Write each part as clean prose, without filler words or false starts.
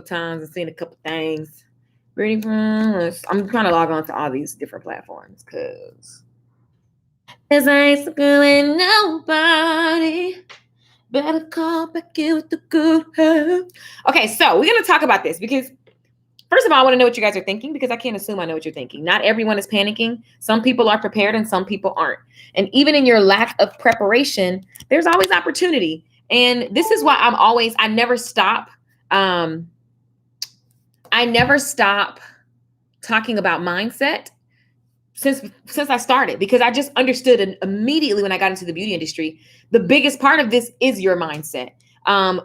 times and seen a couple things. Ready for I'm trying to log on to all these different platforms because I ain't screwing nobody. Better call back in with the good help. Okay, so we're gonna talk about this because first of all, I want to know what you guys are thinking because I can't assume I know what you're thinking. Not everyone is panicking. Some people are prepared and some people aren't. And even in your lack of preparation, there's always opportunity. And this is why I never stop. I never stop talking about mindset since I started because I just understood immediately when I got into the beauty industry, the biggest part of this is your mindset.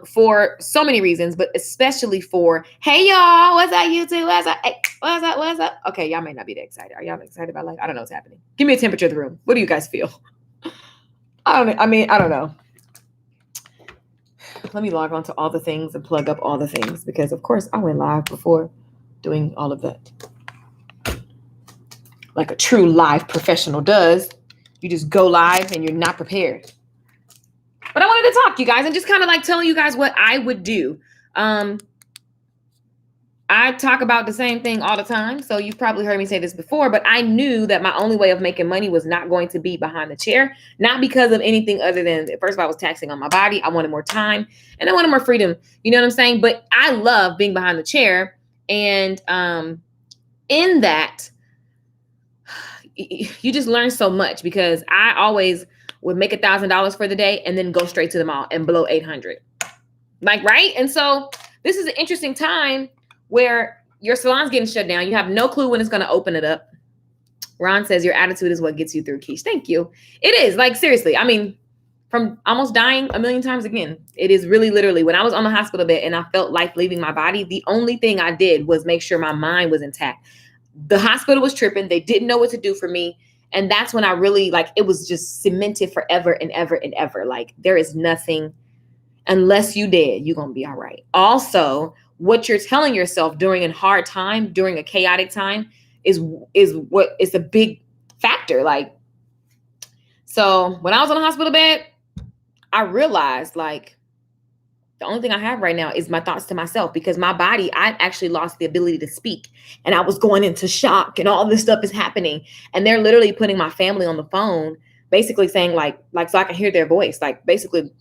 For so many reasons, but especially for, hey y'all, what's up YouTube? What's up? Hey, what's up? Okay, y'all may not be that excited. Are y'all excited about life? I don't know what's happening. Give me a temperature of the room. What do you guys feel? I don't know. Let me log on to all the things and plug up all the things because of course I went live before doing all of that. Like a true live professional does. You just go live and you're not prepared. But I wanted to talk, you guys, and just kind of like telling you guys what I would do. I talk about the same thing all the time. So you've probably heard me say this before, but I knew that my only way of making money was not going to be behind the chair, not because of anything other than, first of all, I was taxing on my body. I wanted more time and I wanted more freedom. You know what I'm saying? But I love being behind the chair. And in that, you just learn so much because I always would make $1,000 for the day and then go straight to the mall and blow 800. Like, right? And so this is an interesting time where your salon's getting shut down. You have no clue when it's going to open it up. Ron says your attitude is what gets you through, Keish. Thank you. It is, like, seriously. I mean, from almost dying a million times again, it is really literally when I was on the hospital bed and I felt life leaving my body, the only thing I did was make sure my mind was intact. The hospital was tripping. They didn't know what to do for me. And that's when I really, like, it was just cemented forever and ever and ever. Like, there is nothing, unless you dead, you're going to be all right. Also, what you're telling yourself during a hard time, during a chaotic time is what is a big factor. Like, so when I was on the hospital bed, I realized, like, the only thing I have right now is my thoughts to myself because my body, I actually lost the ability to speak and I was going into shock and all this stuff is happening. And they're literally putting my family on the phone, basically saying like, so I can hear their voice, like basically,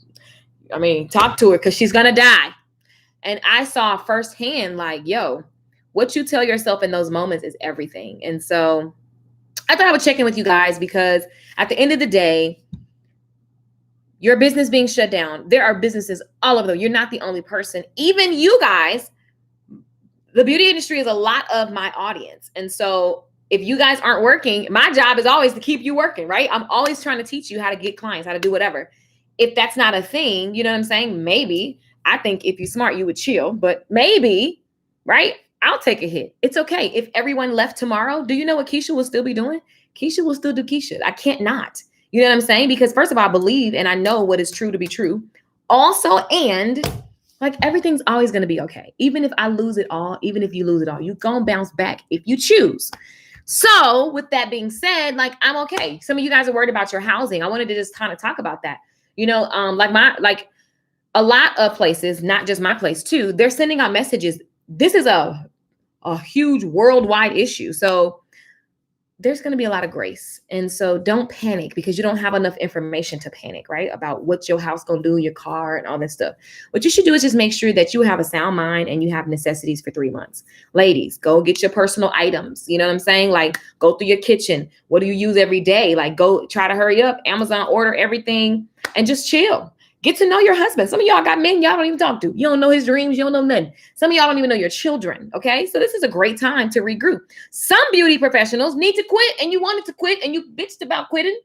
I mean, talk to her because she's going to die. And I saw firsthand, like, yo, what you tell yourself in those moments is everything. And so I thought I would check in with you guys because at the end of the day, your business being shut down, there are businesses all over them. You're not the only person. Even you guys, the beauty industry is a lot of my audience. And so if you guys aren't working, my job is always to keep you working, right? I'm always trying to teach you how to get clients, how to do whatever. If that's not a thing, you know what I'm saying? Maybe, I think if you're smart, you would chill, but maybe, right? I'll take a hit. It's okay. If everyone left tomorrow, do you know what Keisha will still be doing? Keisha will still do Keisha. I can't not. You know what I'm saying? Because first of all, I believe and I know what is true to be true. Also, and like everything's always going to be okay. Even if I lose it all, even if you lose it all, you're going to bounce back if you choose. So with that being said, like I'm okay. Some of you guys are worried about your housing. I wanted to just kind of talk about that. You know, like a lot of places, not just my place too, they're sending out messages. This is a huge worldwide issue. So there's going to be a lot of grace. And so don't panic because you don't have enough information to panic, right? About what your house going to do, your car and all that stuff. What you should do is just make sure that you have a sound mind and you have necessities for 3 months. Ladies, go get your personal items. You know what I'm saying? Like go through your kitchen. What do you use every day? Like go try to hurry up, Amazon order everything and just chill. Get to know your husband. Some of y'all got men y'all don't even talk to. You don't know his dreams. You don't know nothing. Some of y'all don't even know your children. Okay. So this is a great time to regroup. Some beauty professionals need to quit and you wanted to quit and you bitched about quitting.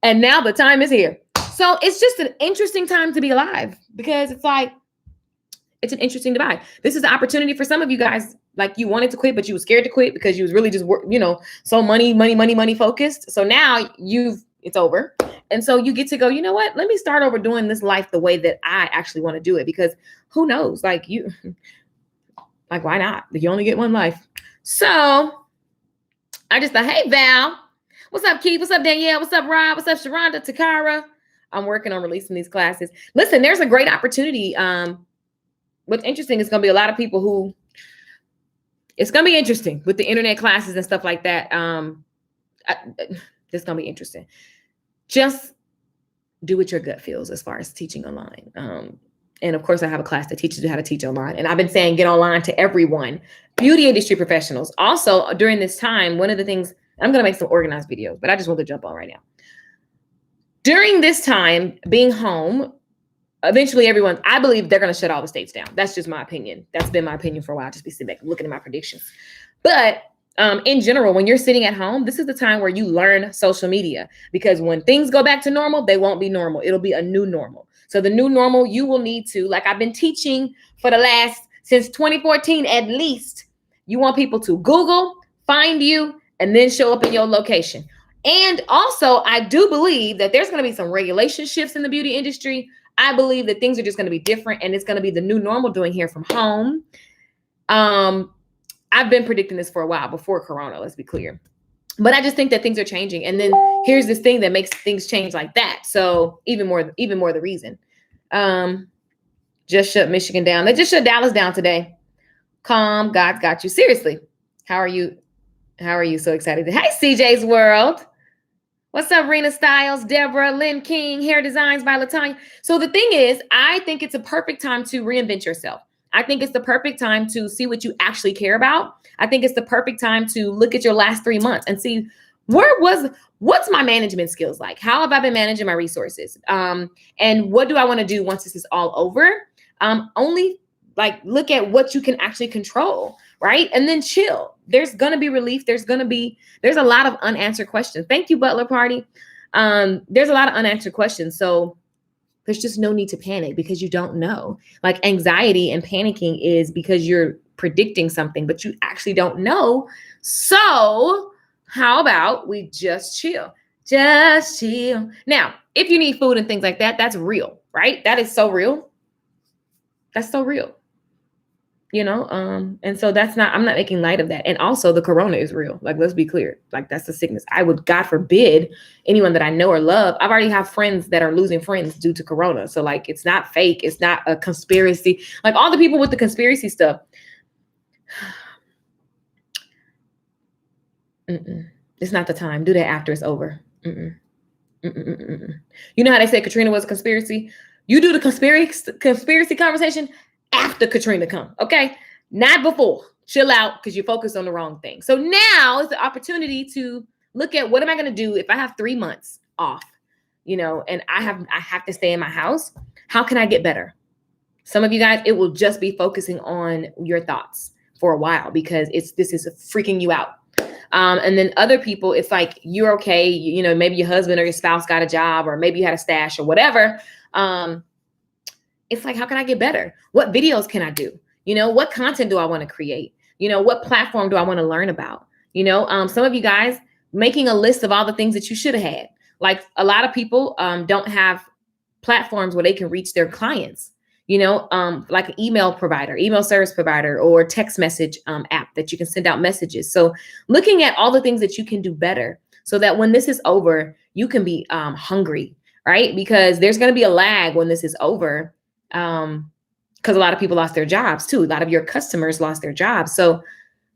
And now the time is here. So it's just an interesting time to be alive because it's like, it's an interesting divide. This is an opportunity for some of you guys. Like you wanted to quit, but you were scared to quit because you was really just, so money focused. So now it's over. And so you get to go, you know what? Let me start over doing this life the way that I actually want to do it because who knows? Like why not? You only get one life. So I just thought, hey, Val, what's up, Keith? What's up, Danielle? What's up, Rob? What's up, Sharonda, Takara? I'm working on releasing these classes. Listen, there's a great opportunity what's interesting is going to be a lot of people who, it's going to be interesting with the internet classes and stuff like that. It's going to be interesting. Just do what your gut feels as far as teaching online. And of course, I have a class that teaches you how to teach online. And I've been saying get online to everyone, beauty industry professionals. Also, during this time, one of the things, I'm going to make some organized videos, but I just want to jump on right now. During this time, being home, eventually everyone, I believe they're going to shut all the states down. That's just my opinion. That's been my opinion for a while. Just be sitting back looking at my predictions. But in general, when you're sitting at home, this is the time where you learn social media, because when things go back to normal, they won't be normal. It'll be a new normal. So the new normal, you will need to, like I've been teaching for the last, since 2014 at least, you want people to Google, find you, and then show up in your location. And also, I do believe that there's going to be some regulation shifts in the beauty industry. I believe that things are just going to be different, and it's going to be the new normal doing here from home. I've been predicting this for a while before Corona, let's be clear. But I just think that things are changing. And then here's this thing that makes things change like that. So even more the reason. Just shut Michigan down. They just shut Dallas down today. Calm, God's got you. Seriously. How are you? How are you so excited? Hey, CJ's World. What's up, Rena Styles, Deborah, Lynn King, Hair Designs by Latanya. So the thing is, I think it's a perfect time to reinvent yourself. I think it's the perfect time to see what you actually care about. I think it's the perfect time to look at your last 3 months and see what's my management skills like? How have I been managing my resources? And what do I want to do once this is all over? Only like look at what you can actually control, right? And then chill. There's going to be relief. There's a lot of unanswered questions. Thank you, Butler Party. There's a lot of unanswered questions. So there's just no need to panic because you don't know. Like anxiety and panicking is because you're predicting something, but you actually don't know. So how about we just chill? Just chill. Now, if you need food and things like that, that's real, right? That is so real. That's so real. You know, and so I'm not making light of that. And also the corona is real. Like, let's be clear. Like, that's the sickness. I would, God forbid, anyone that I know or love. I've already have friends that are losing friends due to corona. So like, it's not fake. It's not a conspiracy. Like all the people with the conspiracy stuff. It's not the time. Do that after it's over. You know how they say Katrina was a conspiracy? You do the conspiracy conversation after Katrina come, okay? Not before. Chill out because you focus on the wrong thing. So now is the opportunity to look at what am I going to do if I have 3 months off, you know, and I have to stay in my house. How can I get better? Some of you guys, it will just be focusing on your thoughts for a while because this is freaking you out. And then other people, it's like you're okay. You know, maybe your husband or your spouse got a job, or maybe you had a stash or whatever. It's like, how can I get better? What videos can I do? You know, what content do I want to create? You know, what platform do I want to learn about? You know, some of you guys making a list of all the things that you should have had. Like a lot of people don't have platforms where they can reach their clients, you know, like an email provider, email service provider, or text message app that you can send out messages. So looking at all the things that you can do better so that when this is over, you can be hungry, right? Because there's going to be a lag when this is over. Because a lot of people lost their jobs too. A lot of your customers lost their jobs. So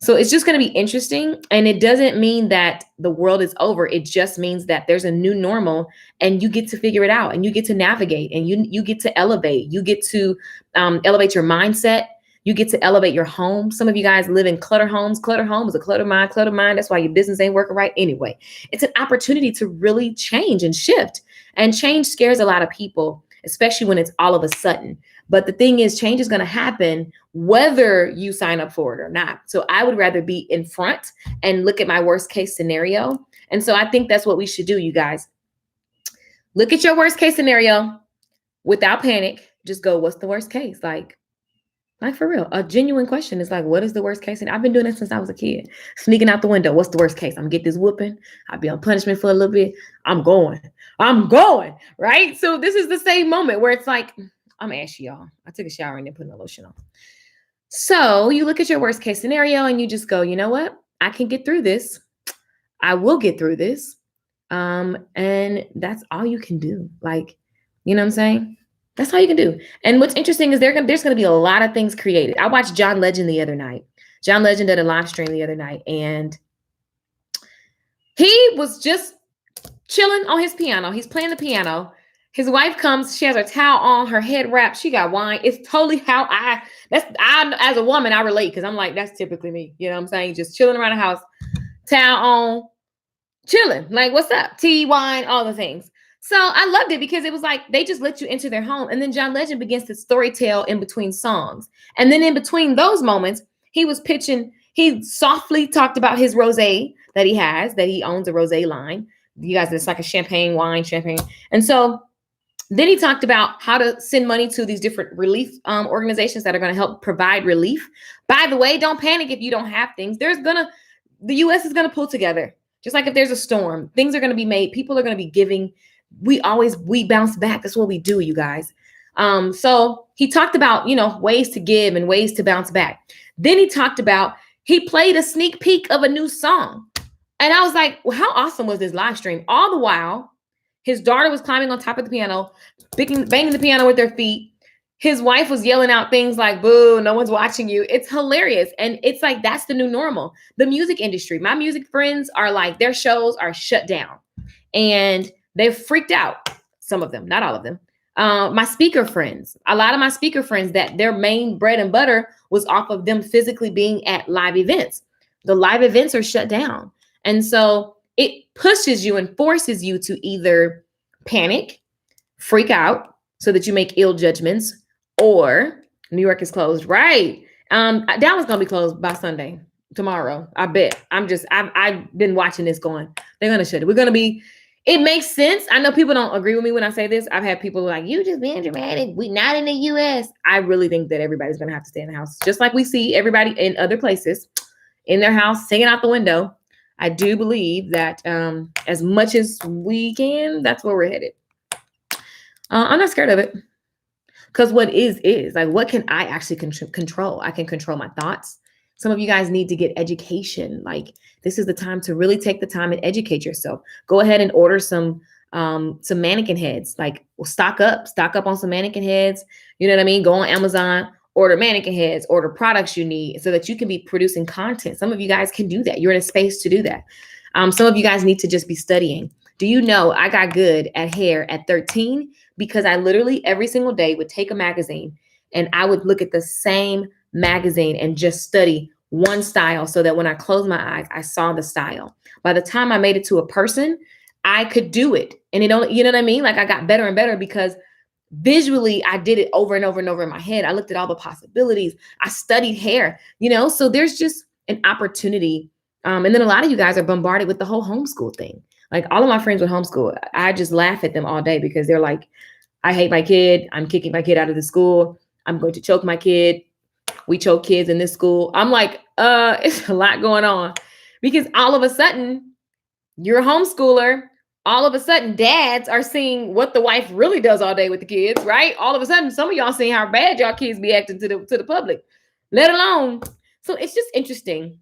it's just going to be interesting. And it doesn't mean that the world is over. It just means that there's a new normal and you get to figure it out and you get to navigate and you get to elevate. You get to elevate your mindset. You get to elevate your home. Some of you guys live in clutter homes. Clutter home is a clutter mind. That's why your business ain't working right anyway. It's an opportunity to really change and shift. And change scares a lot of people, especially when it's all of a sudden. But the thing is, change is going to happen whether you sign up for it or not. So I would rather be in front and look at my worst case scenario. And so I think that's what we should do, you guys. Look at your worst case scenario without panic. Just go, what's the worst case? Like for real, a genuine question is like, what is the worst case? And I've been doing it since I was a kid, sneaking out the window. What's the worst case? I'm gonna get this whooping. I'll be on punishment for a little bit. I'm going, right? So this is the same moment where it's like, I'm ashy, y'all. I took a shower and then put no lotion on. So you look at your worst case scenario and you just go, you know what? I can get through this. I will get through this. And that's all you can do. Like, you know what I'm saying? That's all you can do. And what's interesting is there's gonna be a lot of things created. I watched John Legend the other night. John Legend did a live stream the other night, and he was just chilling on his piano. He's playing the piano. His wife comes, she has her towel on, her head wrapped, she got wine. It's totally how I as a woman, I relate because I'm like, that's typically me. You know what I'm saying? Just chilling around the house, towel on, chilling. Like, what's up? Tea, wine, all the things. So I loved it because it was like they just let you into their home. And then John Legend begins to storytell in between songs. And then in between those moments, he was pitching, he softly talked about his rosé that he has, that he owns a rosé line. You guys, it's like a champagne. And so then he talked about how to send money to these different relief organizations that are going to help provide relief. By the way, don't panic if you don't have things. The U.S. is going to pull together. Just like if there's a storm, things are going to be made. People are going to be giving. We bounce back. That's what we do, you guys. So he talked about, ways to give and ways to bounce back. Then he talked about, he played a sneak peek of a new song. And I was like, well, how awesome was this live stream? All the while, his daughter was climbing on top of the piano, banging the piano with their feet. His wife was yelling out things like, boo, no one's watching you. It's hilarious. And it's like, that's the new normal. The music industry, my music friends are like, their shows are shut down. And they've freaked out. Some of them, not all of them. My speaker friends, a lot of my speaker friends, that their main bread and butter was off of them physically being at live events. The live events are shut down. And so it pushes you and forces you to either panic, freak out so that you make ill judgments, or New York is closed. Right. Dallas gonna be closed by Sunday, tomorrow. I bet. I've been watching this going, they're gonna shut it. It makes sense. I know people don't agree with me when I say this. I've had people like, you just being dramatic. We not in the US. I really think that everybody's gonna have to stay in the house. Just like we see everybody in other places in their house singing out the window. I do believe that as much as we can, that's where we're headed. I'm not scared of it. Because what is like, what can I actually control? I can control my thoughts. Some of you guys need to get education. Like, this is the time to really take the time and educate yourself. Go ahead and order some mannequin heads. Like, stock up on some mannequin heads. You know what I mean? Go on Amazon, order mannequin heads, order products you need so that you can be producing content. Some of you guys can do that. You're in a space to do that. Some of you guys need to just be studying. Do you know I got good at hair at 13 because I literally every single day would take a magazine and I would look at the same magazine and just study one style so that when I closed my eyes, I saw the style. By the time I made it to a person, I could do it. And you know what I mean? Like, I got better and better because visually I did it over and over and over in my head. I looked at all the possibilities. I studied hair, so there's just an opportunity. And then a lot of you guys are bombarded with the whole homeschool thing. Like, all of my friends with homeschool, I just laugh at them all day because they're like, I hate my kid. I'm kicking my kid out of the school. I'm going to choke my kid. We choke kids in this school. I'm like, it's a lot going on because all of a sudden you're a homeschooler. All of a sudden dads are seeing what the wife really does all day with the kids, right? All of a sudden, some of y'all seeing how bad y'all kids be acting to the public, let alone. So it's just interesting.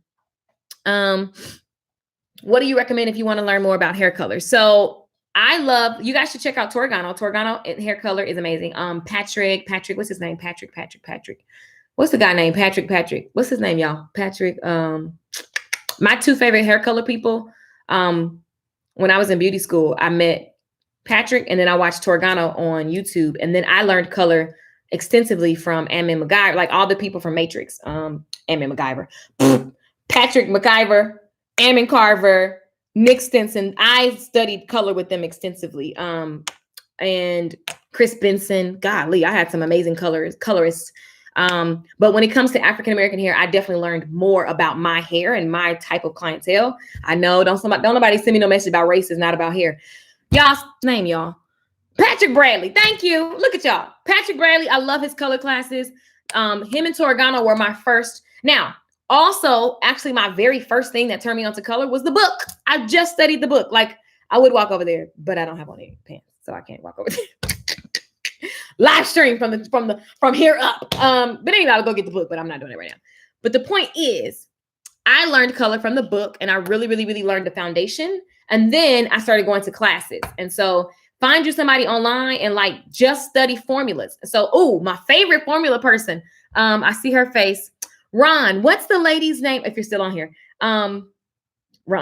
What do you recommend if you want to learn more about hair color? So you guys should check out Torgano. Torgano hair color is amazing. Patrick, what's his name? Patrick. What's the guy named Patrick? What's his name, y'all? Patrick. My two favorite hair color people. When I was in beauty school, I met Patrick and then I watched Torgano on YouTube. And then I learned color extensively from Ammon MacGyver, like all the people from Matrix. Ammon MacGyver, Patrick MacGyver, Ammon Carver, Nick Stinson. I studied color with them extensively. And Chris Benson. Golly, I had some amazing colorists. But when it comes to African-American hair, I definitely learned more about my hair and my type of clientele. I know, don't nobody send me no message about race. It's not about hair. Y'all's name, y'all. Patrick Bradley. Thank you. Look at y'all. Patrick Bradley. I love his color classes. Him and Torgano were my first. Now, also, actually, my very first thing that turned me onto color was the book. I just studied the book. Like, I would walk over there, but I don't have on any pants, so I can't walk over there. Live stream from here up. But anyway, I'll go get the book, but I'm not doing it right now. But the point is, I learned color from the book and I really, really, really learned the foundation. And then I started going to classes. And so Find you somebody online and like just study formulas. So, oh, my favorite formula person. I see her face. Ron, what's the lady's name? If you're still on here. Ron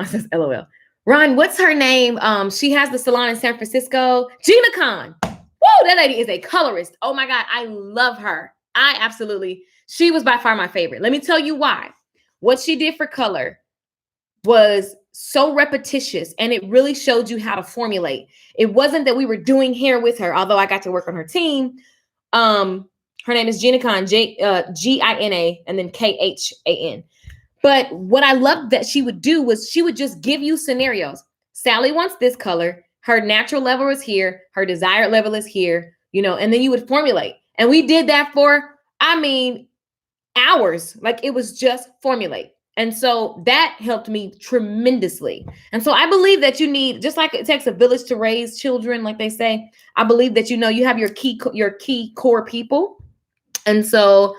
says LOL. Ron, what's her name? She has the salon in San Francisco. Gina Khan. Whoa, that lady is a colorist. Oh my God, I love her. She was by far my favorite. Let me tell you why. What she did for color was so repetitious, and it really showed you how to formulate. It wasn't that we were doing hair with her, although I got to work on her team. Her name is Gina Khan, Gina, and then Khan. But what I loved that she would do was she would just give you scenarios. Sally wants this color. Her natural level is here. Her desired level is here, and then you would formulate. And we did that for, hours. Like, it was just formulate. And so that helped me tremendously. And so I believe that you need, just like it takes a village to raise children, like they say, I believe that, you have your key core people. And so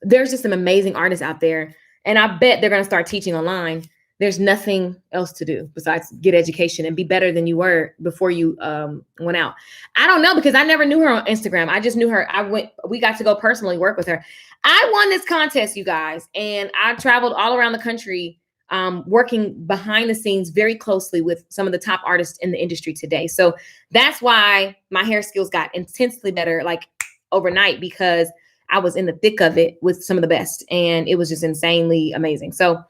there's just some amazing artists out there. And I bet they're going to start teaching online. There's nothing else to do besides get education and be better than you were before you went out. I don't know, because I never knew her on Instagram. I just knew her. We got to go personally work with her. I won this contest, you guys, and I traveled all around the country working behind the scenes very closely with some of the top artists in the industry today. So that's why my hair skills got intensely better, like overnight, because I was in the thick of it with some of the best, and it was just insanely amazing. So,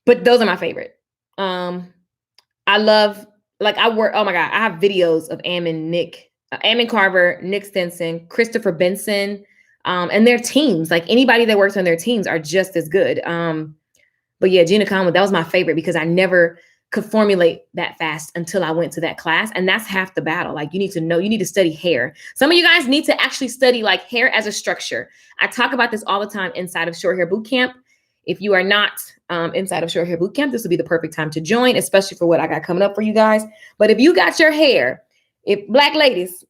but those are my favorite. I love, oh my God, I have videos of Ammon Carver, Nick Stinson, Christopher Benson, and their teams. Like, anybody that works on their teams are just as good. But yeah, Gina Conwood, that was my favorite, because I never could formulate that fast until I went to that class. And that's half the battle. Like, you need to study hair. Some of you guys need to actually study like hair as a structure. I talk about this all the time inside of Short Hair Bootcamp. If you are not inside of Short Hair Bootcamp, this would be the perfect time to join, especially for what I got coming up for you guys. But if you got your hair, if Black ladies,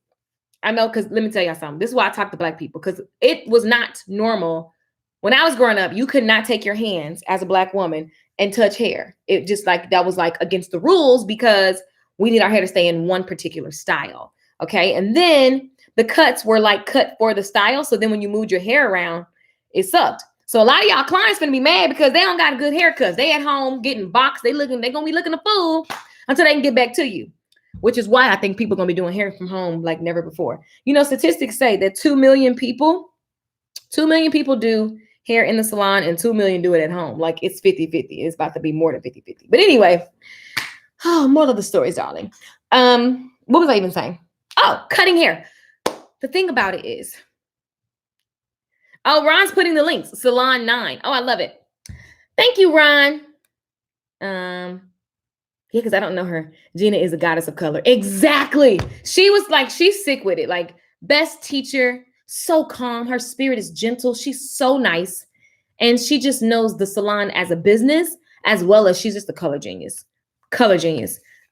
I know, because let me tell y'all something. This is why I talk to Black people, because it was not normal. When I was growing up, you could not take your hands as a Black woman and touch hair. It just that was against the rules, because we need our hair to stay in one particular style. Okay. And then the cuts were cut for the style. So then when you moved your hair around, it sucked. So a lot of y'all clients gonna be mad because they don't got good haircuts. They at home getting boxed. They gonna be looking a fool until they can get back to you, which is why I think people are gonna be doing hair from home like never before. Statistics say that 2 million people do hair in the salon and 2 million do it at home. Like, it's 50-50. It's about to be more than 50-50. But anyway, more of the stories, darling. What was I even saying? Oh, cutting hair. The thing about it is, Ron's putting the links. Salon 9. Oh, I love it. Thank you, Ron. Yeah, because I don't know her. Gina is a goddess of color. Exactly. She was she's sick with it. Like, best teacher. So calm. Her spirit is gentle. She's so nice. And she just knows the salon as a business, as well as she's just a color genius.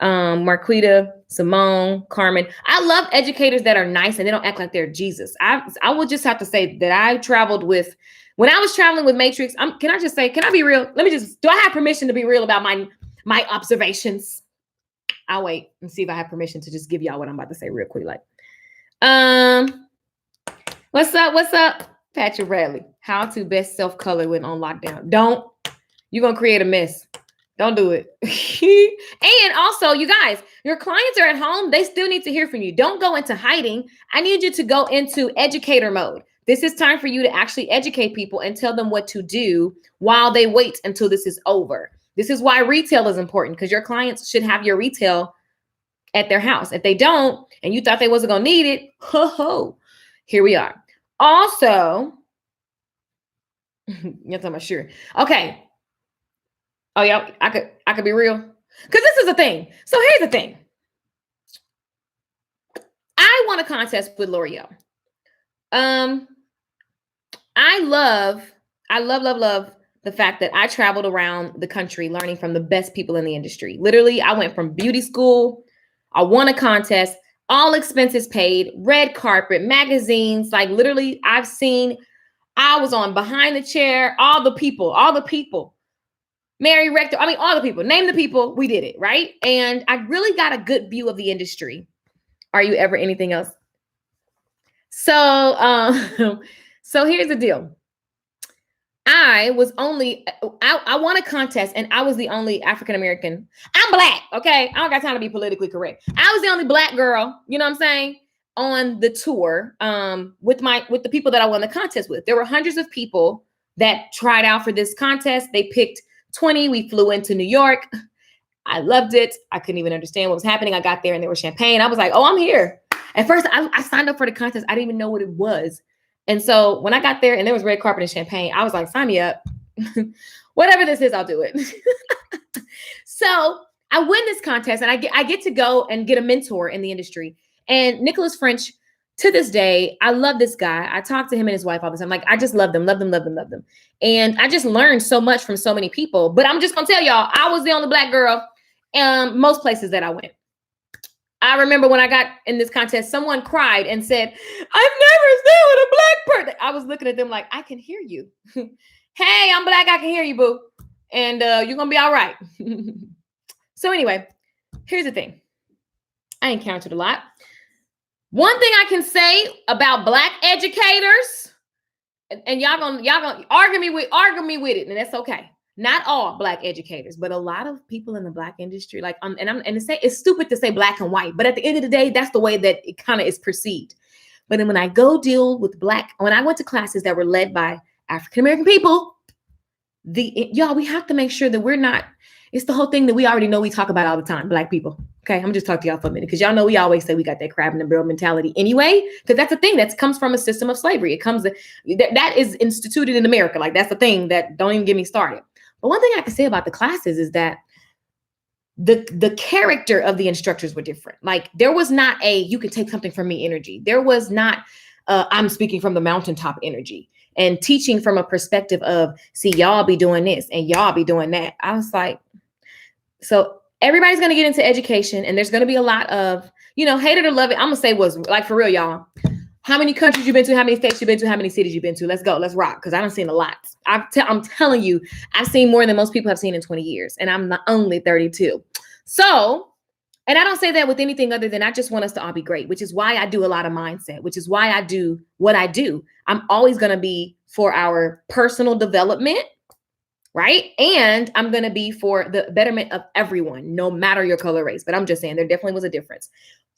Marquita, Simone, Carmen. I love educators that are nice and they don't act like they're Jesus. I will just have to say that I traveled with, when I was traveling with Matrix, can I be real? Do I have permission to be real about my observations? I'll wait and see if I have permission to just give y'all what I'm about to say real quick. What's up, Patrick Bradley? How to best self-color when on lockdown. You're going to create a mess. Don't do it. And also, you guys, your clients are at home. They still need to hear from you. Don't go into hiding. I need you to go into educator mode. This is time for you to actually educate people and tell them what to do while they wait until this is over. This is why retail is important, because your clients should have your retail at their house. If they don't, and you thought they wasn't going to need it, here we are. Also, you're talking about sure. Okay. Oh yeah, I could be real. Because this is the thing. So here's the thing. I won a contest with L'Oreal. I love the fact that I traveled around the country learning from the best people in the industry. Literally, I went from beauty school. I won a contest. All expenses paid, red carpet, magazines, literally I was on Behind the Chair, all the people. Mary Rector. I mean, all the people. Name the people. We did it, right? And I really got a good view of the industry. Are you ever anything else? So, so here's the deal. I won a contest and I was the only African American. I'm black, okay? I don't got time to be politically correct. I was the only black girl, you know what I'm saying, on the tour with the people that I won the contest with. There were hundreds of people that tried out for this contest. They picked 20. We flew into New York. I loved it. I couldn't even understand what was happening. I got there and there was champagne. I was like, oh, I'm here. At first, I signed up for the contest. I didn't even know what it was. And so when I got there and there was red carpet and champagne, I was like, sign me up. Whatever this is, I'll do it. So I win this contest and I get to go and get a mentor in the industry. And Nicholas French, to this day, I love this guy. I talk to him and his wife all the time. Like, I just love them. And I just learned so much from so many people. But I'm just going to tell y'all, I was the only black girl most places that I went. I remember when I got in this contest, someone cried and said, I've never seen with a black person. I was looking at them like, I can hear you. Hey, I'm black. I can hear you, boo. And you're going to be all right. So anyway, here's the thing. I encountered a lot. One thing I can say about black educators, and y'all gonna argue me with it, and that's okay. Not all black educators, but a lot of people in the black industry, like, it's stupid to say black and white, but at the end of the day, that's the way that it kind of is perceived. But then when I go deal with when I went to classes that were led by African-American people, we have to make sure that we're not, it's the whole thing that we already know we talk about all the time, black people. Okay, I'm gonna just talk to y'all for a minute, because y'all know we always say we got that crab in the barrel mentality anyway, because that's a thing that comes from a system of slavery. It comes, that is instituted in America. Like, that's the thing that, don't even get me started. But one thing I can say about the classes is that the character of the instructors were different. Like, there was not you can take something from me energy. There was not I'm speaking from the mountaintop energy and teaching from a perspective of, see, y'all be doing this and y'all be doing that. I was like, so everybody's going to get into education, and there's going to be a lot of, hate it or love it. I'm going to say was like, for real, y'all. How many countries you've been to, how many states you've been to, how many cities you've been to. Let's go. Let's rock. Because I done seen a lot. I'm telling you, I've seen more than most people have seen in 20 years. And I'm not only 32. So, and I don't say that with anything other than I just want us to all be great, which is why I do a lot of mindset, which is why I do what I do. I'm always going to be for our personal development, right? And I'm going to be for the betterment of everyone, no matter your color, race. But I'm just saying there definitely was a difference.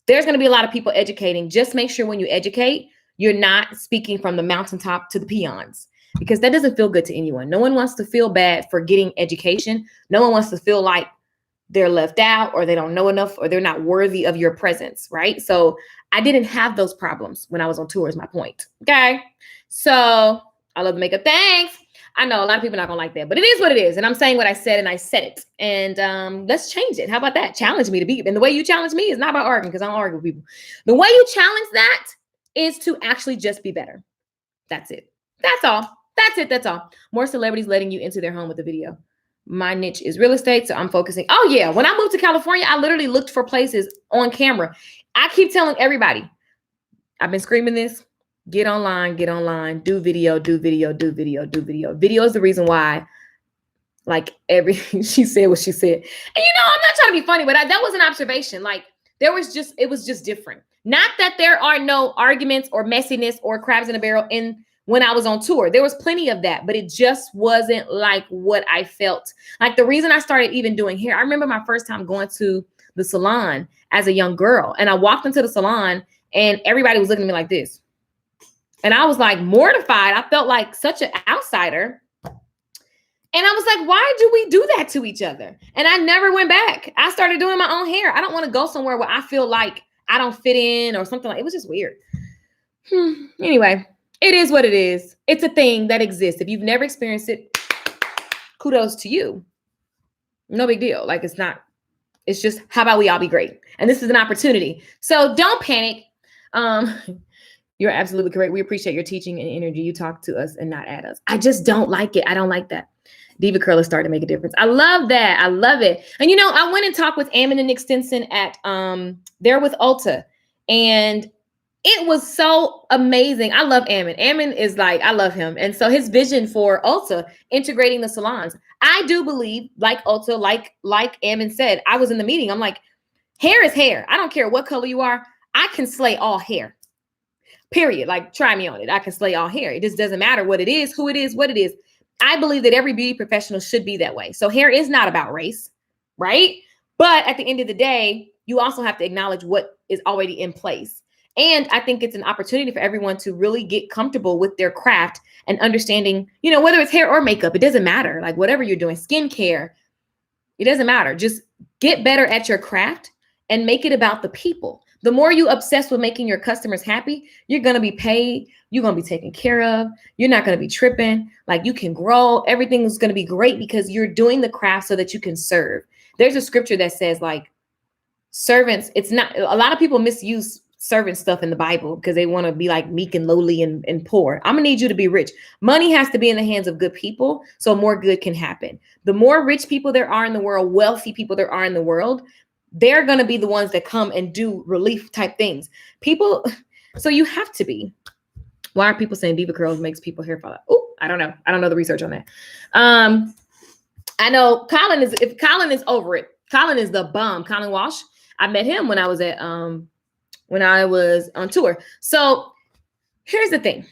There's going to be a lot of people educating. Just make sure when you educate, you're not speaking from the mountaintop to the peons, because that doesn't feel good to anyone. No one wants to feel bad for getting education. No one wants to feel like they're left out, or they don't know enough, or they're not worthy of your presence, right? So I didn't have those problems when I was on tour, is my point. Okay. So I love the makeup. Thanks. I know a lot of people are not going to like that, but it is what it is. And I'm saying what I said, and I said it. And let's change it. How about that? Challenge me to be. And the way you challenge me is not about arguing, because I don't argue with people. The way you challenge that is to actually just be better. That's it. That's all. That's it. That's all. More celebrities letting you into their home with a video. My niche is real estate, so I'm focusing. Oh, yeah. When I moved to California, I literally looked for places on camera. I keep telling everybody, I've been screaming this. Get online, do video. Video is the reason why, like, she said what she said. And, I'm not trying to be funny, but that was an observation. Like, it was just different. Not that there are no arguments or messiness or crabs in a barrel when I was on tour. There was plenty of that, but it just wasn't like what I felt. Like, the reason I started even doing hair, I remember my first time going to the salon as a young girl, and I walked into the salon and everybody was looking at me like this. And I was like mortified. I felt like such an outsider. And I was like, why do we do that to each other? And I never went back. I started doing my own hair. I don't want to go somewhere where I feel like I don't fit in or something. It was just weird. Anyway, it is what it is. It's a thing that exists. If you've never experienced it, kudos to you. No big deal. Like, it's just, how about we all be great? And this is an opportunity. So don't panic. You're absolutely correct. We appreciate your teaching and energy. You talk to us and not at us. I just don't like it. I don't like that. Diva Curl is starting to make a difference. I love that. I love it. And I went and talked with Ammon and Nick Stinson at they're with Ulta. And It was so amazing. I love Ammon. Ammon is like, I love him. And so his vision for Ulta, integrating the salons, I do believe, like Ulta, like Ammon said, I was in the meeting. I'm like, hair is hair. I don't care what color you are. I can slay all hair. Period. Like, try me on it. I can slay all hair. It just doesn't matter what it is, who it is, what it is. I believe that every beauty professional should be that way. So hair is not about race, right? But at the end of the day, you also have to acknowledge what is already in place. And I think it's an opportunity for everyone to really get comfortable with their craft and understanding, whether it's hair or makeup, it doesn't matter. Like, whatever you're doing, skincare, it doesn't matter. Just get better at your craft and make it about the people. The more you obsess with making your customers happy, you're going to be paid. You're going to be taken care of. You're not going to be tripping. Like, you can grow. Everything is going to be great because you're doing the craft so that you can serve. There's a scripture that says, like, servants, it's not, a lot of people misuse servant stuff in the Bible because they want to be like meek and lowly and poor. I'm gonna need you to be rich. Money has to be in the hands of good people so more good can happen. The more rich people there are in the world, wealthy people there are in the world, they're gonna be the ones that come and do relief type things. People, so you have to be. Why are people saying Diva Curls makes people hair fall out? Oh, I don't know. I don't know the research on that. I know Colin is over it. Colin is the bomb. Colin Walsh. I met him when I was on tour. So here's the thing.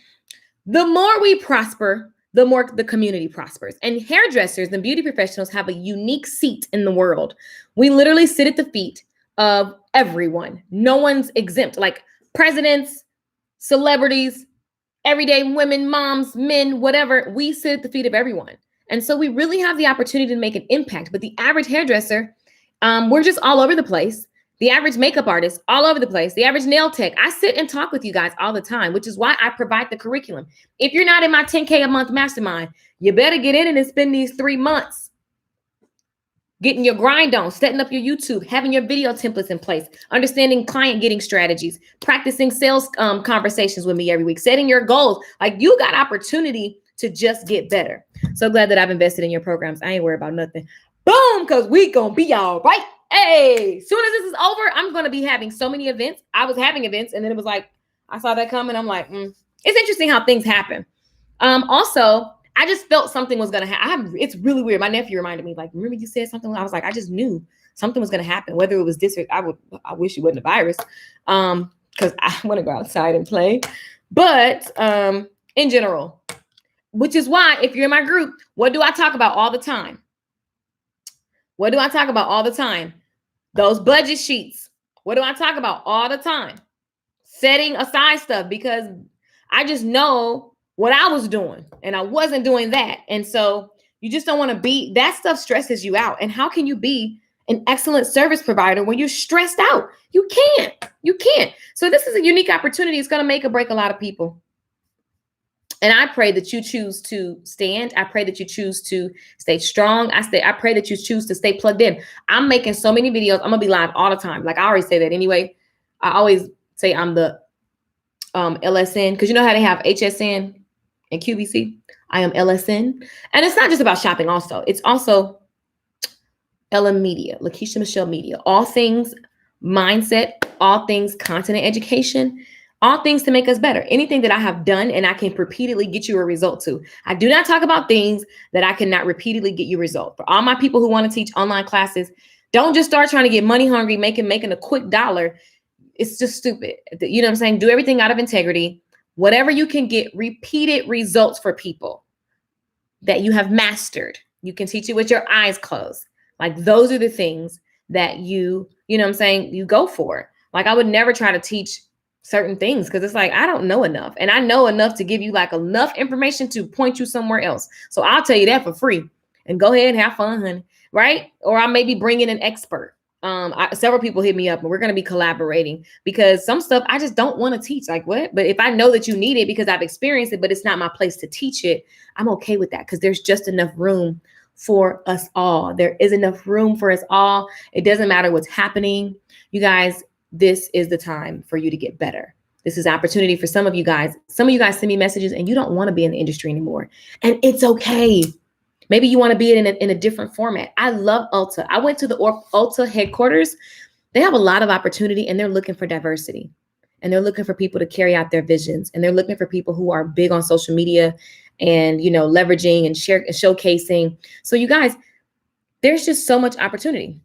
The more we prosper, the more the community prospers. And hairdressers and beauty professionals have a unique seat in the world. We literally sit at the feet of everyone. No one's exempt. Like presidents, celebrities, everyday women, moms, men, whatever. We sit at the feet of everyone. And so we really have the opportunity to make an impact. But the average hairdresser, we're just all over the place. The average makeup artist, all over the place. The average nail tech. I sit and talk with you guys all the time, which is why I provide the curriculum. If you're not in my 10K a month mastermind, you better get in and spend these 3 months getting your grind on, setting up your YouTube, having your video templates in place, understanding client getting strategies, practicing sales conversations with me every week, setting your goals. Like, you got opportunity to just get better. So glad that I've invested in your programs. I ain't worried about nothing. Boom, because we gonna be all right. Hey, soon as this is over, I'm going to be having so many events. I was having events and then it was like, I saw that coming. I'm like, It's interesting how things happen. Also, I just felt something was going to happen. It's really weird. My nephew reminded me, like, remember you said something? I was like, I just knew something was going to happen, whether it was this or I wish it wasn't a virus. Because I want to go outside and play. But in general, which is why if you're in my group, what do I talk about all the time? What do I talk about all the time? Those budget sheets. What do I talk about all the time? Setting aside stuff, because I just know what I was doing and I wasn't doing that. And so you just don't want to be, that stuff stresses you out. And how can you be an excellent service provider when you're stressed out? You can't. So this is a unique opportunity. It's going to make or break a lot of people. And I pray that you choose to stand. I pray that you choose to stay strong. I pray that you choose to stay plugged in. I'm making so many videos. I'm going to be live all the time. Like, I already say that anyway. I always say I'm the LSN, because you know how they have HSN and QVC? I am LSN. And it's not just about shopping also. It's also LM Media, Lakeisha Michelle Media. All things mindset, all things content and education, all things to make us better. Anything that I have done and I can repeatedly get you a result to. I do not talk about things that I cannot repeatedly get you a result. For all my people who want to teach online classes, don't just start trying to get money hungry, making a quick dollar. It's just stupid. You know what I'm saying? Do everything out of integrity. Whatever you can get repeated results for people that you have mastered. You can teach it with your eyes closed. Like, those are the things that you know what I'm saying, you go for. Like, I would never try to teach certain things because it's like, I don't know enough. And I know enough to give you like enough information to point you somewhere else. So I'll tell you that for free and go ahead and have fun, honey. Right? Or I may be bringing an expert. Several people hit me up and we're going to be collaborating because some stuff I just don't want to teach. Like, what? But if I know that you need it because I've experienced it, but it's not my place to teach it, I'm okay with that because there's just enough room for us all. There is enough room for us all. It doesn't matter what's happening. You guys, this is the time for you to get better. This is opportunity for some of you guys. Some of you guys send me messages and you don't want to be in the industry anymore. And it's okay. Maybe you want to be in a different format. I love Ulta. I went to the Ulta headquarters. They have a lot of opportunity and they're looking for diversity. and they're looking for people to carry out their visions, and they're looking for people who are big on social media and, leveraging and showcasing. So you guys, there's just so much opportunity.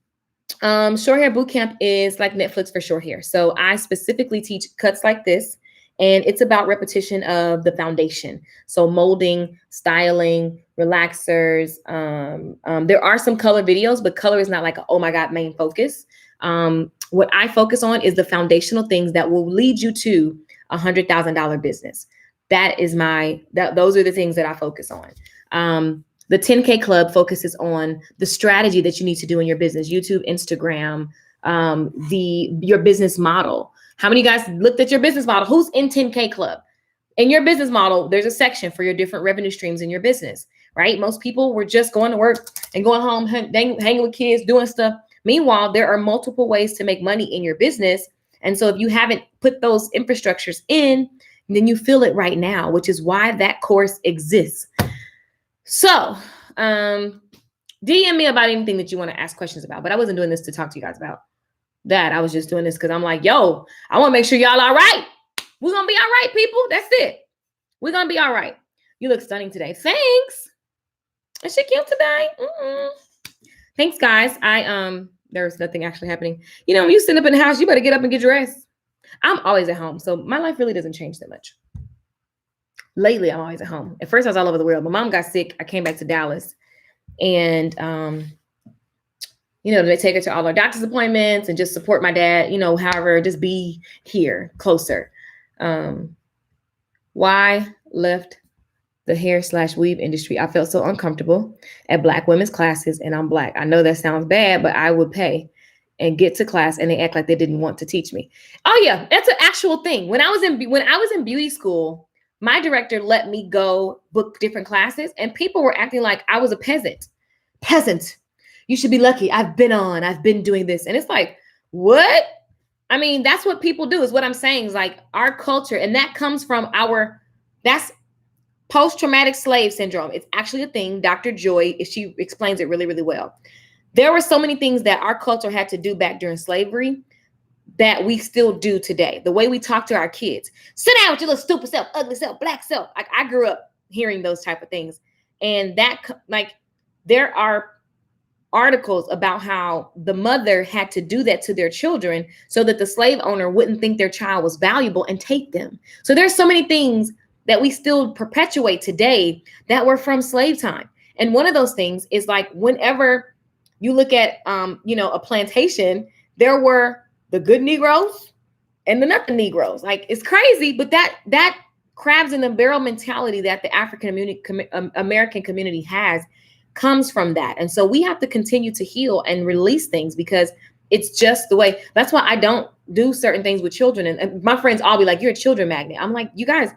Short hair bootcamp is like Netflix for short hair. So I specifically teach cuts like this, and it's about repetition of the foundation. So molding, styling, relaxers. There are some color videos, but color is not like a, oh my God, main focus. What I focus on is the foundational things that will lead you to $100,000 business. Those are the things that I focus on. The 10K Club focuses on the strategy that you need to do in your business, YouTube, Instagram, your business model. How many guys looked at your business model? Who's in 10K Club? In your business model, there's a section for your different revenue streams in your business, right? Most people were just going to work and going home, hanging with kids, doing stuff. Meanwhile, there are multiple ways to make money in your business. And so if you haven't put those infrastructures in, then you feel it right now, which is why that course exists. So, DM me about anything that you want to ask questions about, but I wasn't doing this to talk to you guys about that. I was just doing this because I'm like, yo, I want to make sure y'all all right. We're going to be all right, people. That's it. We're going to be all right. You look stunning today. Thanks. Is she cute today? Thanks, guys. There's nothing actually happening. When you sit up in the house, you better get up and get dressed. I'm always at home, so my life really doesn't change that much. Lately, I'm always at home. At first, I was all over the world. My mom got sick. I came back to Dallas. And, they take her to all our doctor's appointments and just support my dad, however, just be here closer. Why left the hair/weave industry? I felt so uncomfortable at Black women's classes, and I'm Black. I know that sounds bad, but I would pay and get to class and they act like they didn't want to teach me. Oh yeah, that's an actual thing. When I was in beauty school, my director let me go book different classes, and people were acting like I was a peasant. You should be lucky. I've been doing this. And it's like, what? I mean, that's what people do, is what I'm saying, is like our culture. And that comes from that's post-traumatic slave syndrome. It's actually a thing. Dr. Joy, she explains it really, really well. There were so many things that our culture had to do back during slavery that we still do today. The way we talk to our kids, sit down with your little stupid self, ugly self, Black self. Like, I grew up hearing those type of things. And there are articles about how the mother had to do that to their children so that the slave owner wouldn't think their child was valuable and take them. So there's so many things that we still perpetuate today that were from slave time. And one of those things is like, whenever you look at, a plantation, there were the good Negroes and the nothing Negroes. Like, it's crazy, but that crabs in the barrel mentality that the African American community has comes from that. And so we have to continue to heal and release things, because it's just the way. That's why I don't do certain things with children. And my friends all be like, you're a children magnet. I'm like, you guys,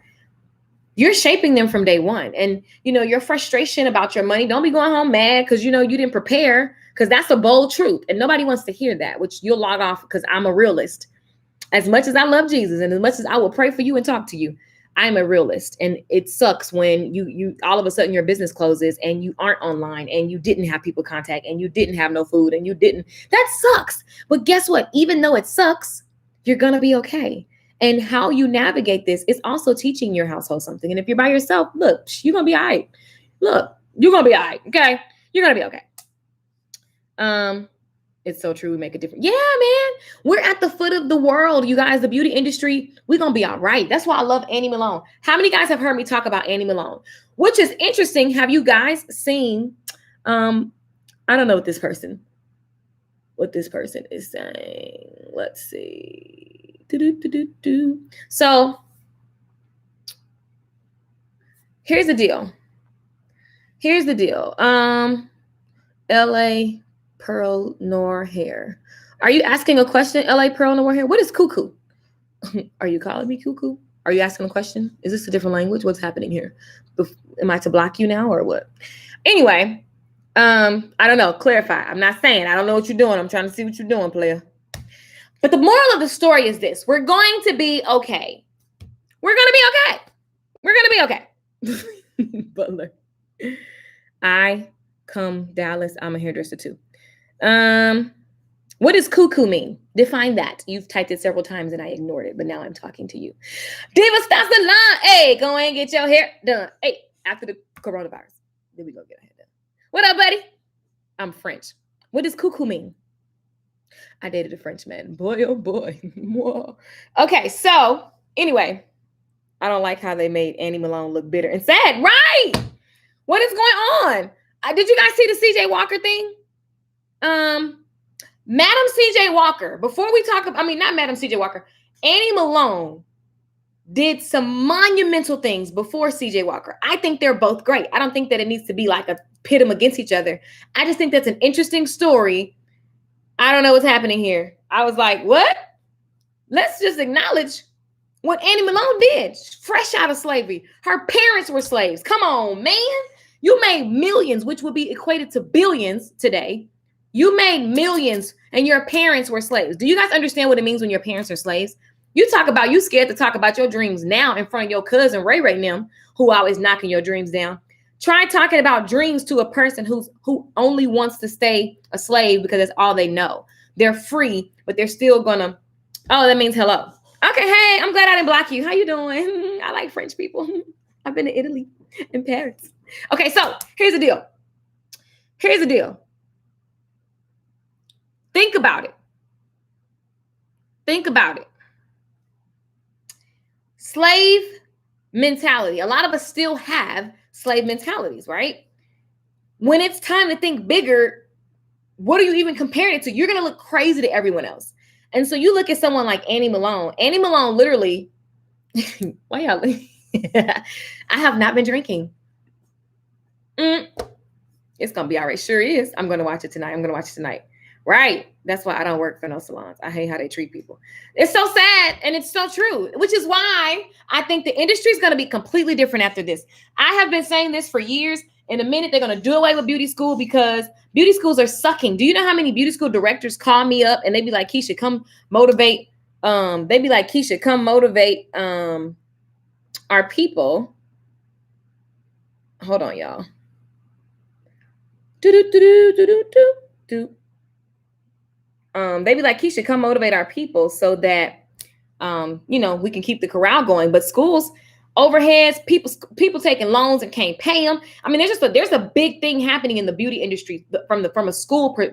you're shaping them from day one. And, your frustration about your money, don't be going home mad because, you didn't prepare, because that's a bold truth. And nobody wants to hear that, which you'll log off, because I'm a realist. As much as I love Jesus and as much as I will pray for you and talk to you, I'm a realist. And it sucks when you all of a sudden your business closes and you aren't online and you didn't have people contact and you didn't have no food and that sucks. But guess what? Even though it sucks, you're going to be okay. And how you navigate this is also teaching your household something. And if you're by yourself, look, you're going to be all right. Look, you're going to be all right. Okay. You're going to be okay. It's so true. We make a difference. Yeah, man. We're at the foot of the world, you guys. The beauty industry, we're going to be all right. That's why I love Annie Malone. How many guys have heard me talk about Annie Malone? Which is interesting. Have you guys seen, I don't know what this person is saying. Let's see. So here's the deal. LA Pearl Noir Hair. Are you asking a question, LA Pearl Noir Hair? What is cuckoo? Are you calling me cuckoo? Are you asking a question? Is this a different language? What's happening here? Am I to block you now or what? Anyway, I don't know. Clarify. I'm not saying I don't know what you're doing. I'm trying to see what you're doing, player. But the moral of the story is this. We're going to be okay. We're going to be okay. Butler. I come Dallas. I'm a hairdresser too. What does cuckoo mean? Define that. You've typed it several times and I ignored it, but now I'm talking to you. Diva stops the line. Hey, go and get your hair done. Hey, after the coronavirus. Then we go get our hair done. What up, buddy? I'm French. What does cuckoo mean? I dated a French man. Boy, oh boy. Okay, so anyway, I don't like how they made Annie Malone look bitter and sad. Right. What is going on? Did you guys see the CJ Walker thing? Madam CJ Walker, before we talk about, not Madam CJ Walker, Annie Malone did some monumental things before CJ Walker. I think they're both great. I don't think that it needs to be like a pit them against each other. I just think that's an interesting story. I don't know what's happening here. I was like, what? Let's just acknowledge what Annie Malone did. Fresh out of slavery. Her parents were slaves. Come on, man. You made millions, which would be equated to billions today. You made millions and your parents were slaves. Do you guys understand what it means when your parents are slaves? You scared to talk about your dreams now in front of your cousin Ray and them, who always knocking your dreams down. Try talking about dreams to a person who only wants to stay a slave because that's all they know. They're free, but they're still gonna, oh, that means hello. Okay, hey, I'm glad I didn't block you. How you doing? I like French people. I've been to Italy and Paris. Okay, so here's the deal. Think about it. Slave mentality. A lot of us still have slave mentalities, right? When it's time to think bigger, what are you even comparing it to? You're going to look crazy to everyone else. And so you look at someone like Annie Malone. Annie Malone literally, why y'all? I have not been drinking. It's going to be all right. Sure is. I'm going to watch it tonight. Right. That's why I don't work for no salons. I hate how they treat people. It's so sad. And it's so true, which is why I think the industry is going to be completely different after this. I have been saying this for years. In a minute, they're going to do away with beauty school because beauty schools are sucking. Do you know how many beauty school directors call me up and they be like, Keisha, come motivate. Our people. Hold on, y'all. They be like, Keisha, come motivate our people so that, we can keep the corral going. But schools, overheads, people taking loans and can't pay them. I mean, there's a big thing happening in the beauty industry from a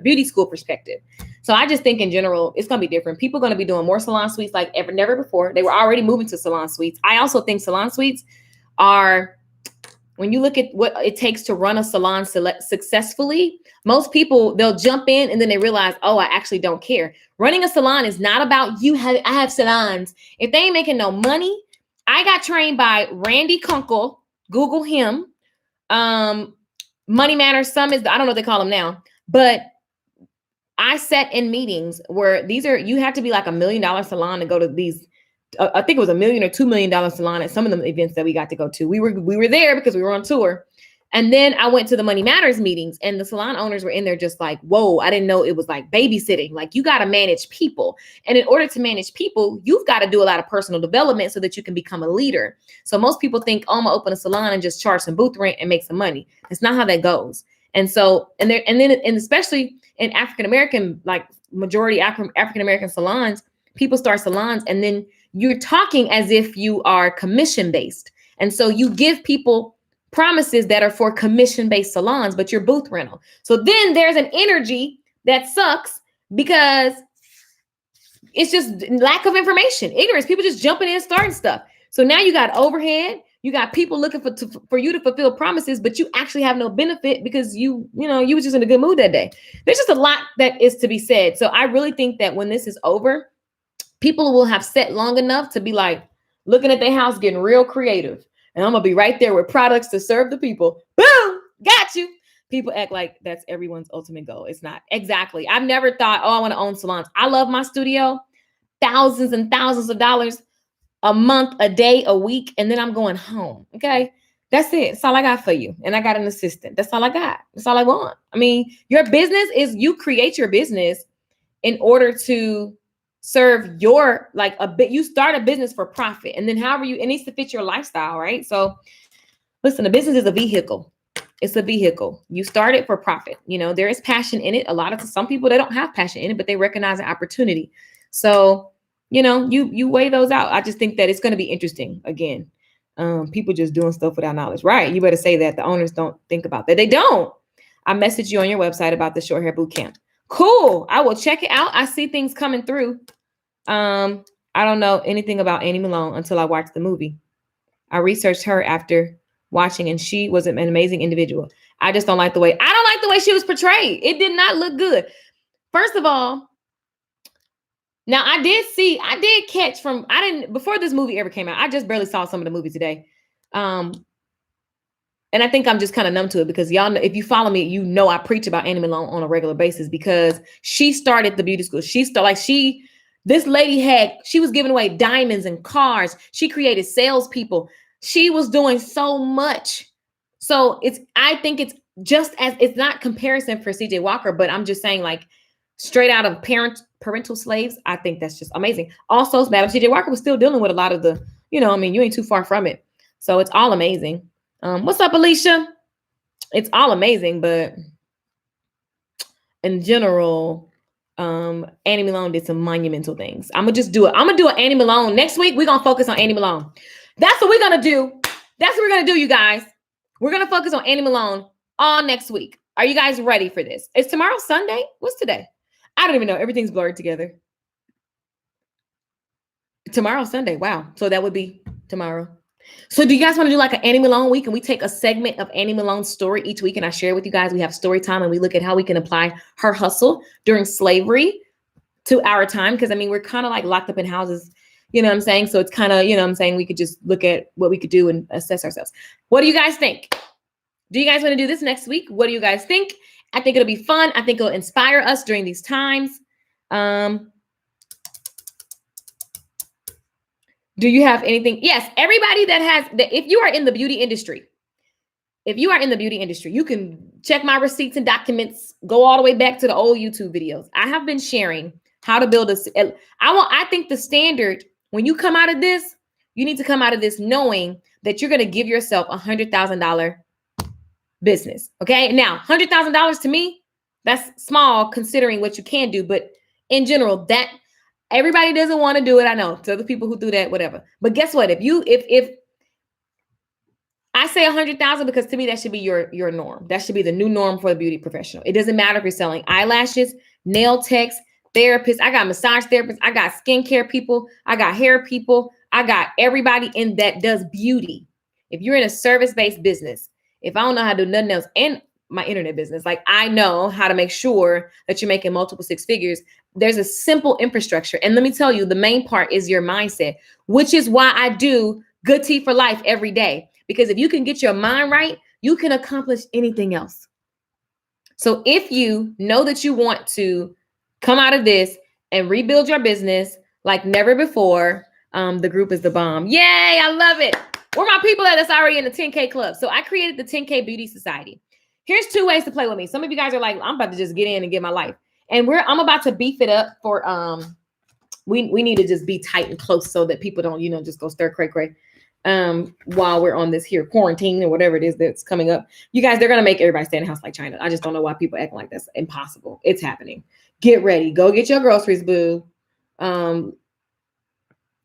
beauty school perspective. So I just think in general, it's going to be different. People are going to be doing more salon suites like never before. They were already moving to salon suites. I also think salon suites are, when you look at what it takes to run a salon successfully, most people, they'll jump in and then they realize, oh, I actually don't care. Running a salon is not about I have salons. If they ain't making no money, I got trained by Randy Kunkel. Google him. Money Matters Summits. I don't know what they call them now, but I sat in meetings where you have to be like $1 million salon to go to these. I think it was $1 million or $2 million salon at some of the events that we got to go to. We were there because we were on tour. And then I went to the Money Matters meetings and the salon owners were in there just like, whoa, I didn't know it was like babysitting. Like you got to manage people. And in order to manage people, you've got to do a lot of personal development so that you can become a leader. So most people think, oh, I'm gonna open a salon and just charge some booth rent and make some money. It's not how that goes. And so, and especially in African-American, like majority African-American salons, people start salons and then you're talking as if you are commission-based. And so you give people promises that are for commission-based salons, but you're booth rental. So then there's an energy that sucks because it's just lack of information, ignorance, people just jumping in and starting stuff. So now you got overhead, you got people looking for you to fulfill promises, but you actually have no benefit because you was just in a good mood that day. There's just a lot that is to be said. So I really think that when this is over, people will have sat long enough to be like looking at their house, getting real creative. And I'm going to be right there with products to serve the people. Boom, got you. People act like that's everyone's ultimate goal. It's not. Exactly. I've never thought, oh, I want to own salons. I love my studio. Thousands and thousands of dollars a month, a day, a week. And then I'm going home. Okay. That's it. That's all I got for you. And I got an assistant. That's all I got. That's all I want. I mean, your business is, you create your business in order to serve your, like you start a business for profit. And then it needs to fit your lifestyle, right? So listen, a business is a vehicle. It's a vehicle. You start it for profit. You know, there is passion in it. A lot of some people, they don't have passion in it, but they recognize an opportunity. So, you know, you weigh those out. I just think that it's going to be interesting. Again, people just doing stuff without knowledge, right? You better say that. The owners don't think about that. They don't. I messaged you on your website about the short hair boot camp. Cool. I will check it out. I see things coming through. I don't know anything about Annie Malone until I watched the movie. I researched her after watching, and she was an amazing individual. I just don't like the way she was portrayed. It did not look good. First of all, now I did catch from, before this movie ever came out, I just barely saw some of the movies today. And I think I'm just kind of numb to it because y'all know, if you follow me, you know I preach about Annie Malone on a regular basis because she started the beauty school. This lady she was giving away diamonds and cars. She created salespeople. She was doing so much. So I think it's it's not comparison for CJ Walker, but I'm just saying like straight out of parental slaves. I think that's just amazing. Also, Madam CJ Walker was still dealing with a lot of the, you ain't too far from it. So it's all amazing. What's up, Alicia? It's all amazing, but in general, Annie Malone did some monumental things. I'm gonna do an Annie Malone next week. We're gonna focus on Annie Malone. That's what we're gonna do. That's what we're gonna do, you guys. We're gonna focus on Annie Malone all next week. Are you guys ready for this? Is tomorrow Sunday? What's today? I don't even know. Everything's blurred together. Tomorrow's Sunday. Wow. So that would be tomorrow. So do you guys want to do like an Annie Malone week and we take a segment of Annie Malone's story each week and I share with you guys? We have story time and we look at how we can apply her hustle during slavery to our time. Because I mean, we're kind of like locked up in houses, you know what I'm saying? So it's kind of, you know what I'm saying? We could just look at what we could do and assess ourselves. What do you guys think? Do you guys want to do this next week? What do you guys think? I think it'll be fun. I think it'll inspire us during these times. Do you have anything? Yes, everybody if you are in the beauty industry, you can check my receipts and documents, go all the way back to the old YouTube videos. I have been sharing how to build I think the standard, when you come out of this, you need to come out of this knowing that you're going to give yourself $100,000 business. Okay. Now, $100,000 to me, that's small considering what you can do. But in general, that everybody doesn't want to do it. I know to other people who do that, whatever. But guess what? If I say 100,000 because to me, that should be your norm. That should be the new norm for the beauty professional. It doesn't matter if you're selling eyelashes, nail techs, therapists. I got massage therapists. I got skincare people. I got hair people. I got everybody in that does beauty. If you're in a service-based business, if I don't know how to do nothing else, and my internet business, like I know how to make sure that you're making multiple six figures. There's a simple infrastructure. And let me tell you, the main part is your mindset, which is why I do Good Tea for Life every day. Because if you can get your mind right, you can accomplish anything else. So if you know that you want to come out of this and rebuild your business like never before, the group is the bomb. Yay, I love it. Where my people that's already in the 10K club. So I created the 10K Beauty Society. Here's 2 ways to play with me. Some of you guys are like, I'm about to just get in and get my life. And I'm about to beef it up for, we need to just be tight and close so that people don't, just go stir cray while we're on this here quarantine or whatever it is that's coming up. You guys, they're going to make everybody stay in the house like China. I just don't know why people acting like that's impossible. It's happening. Get ready. Go get your groceries, boo. I'll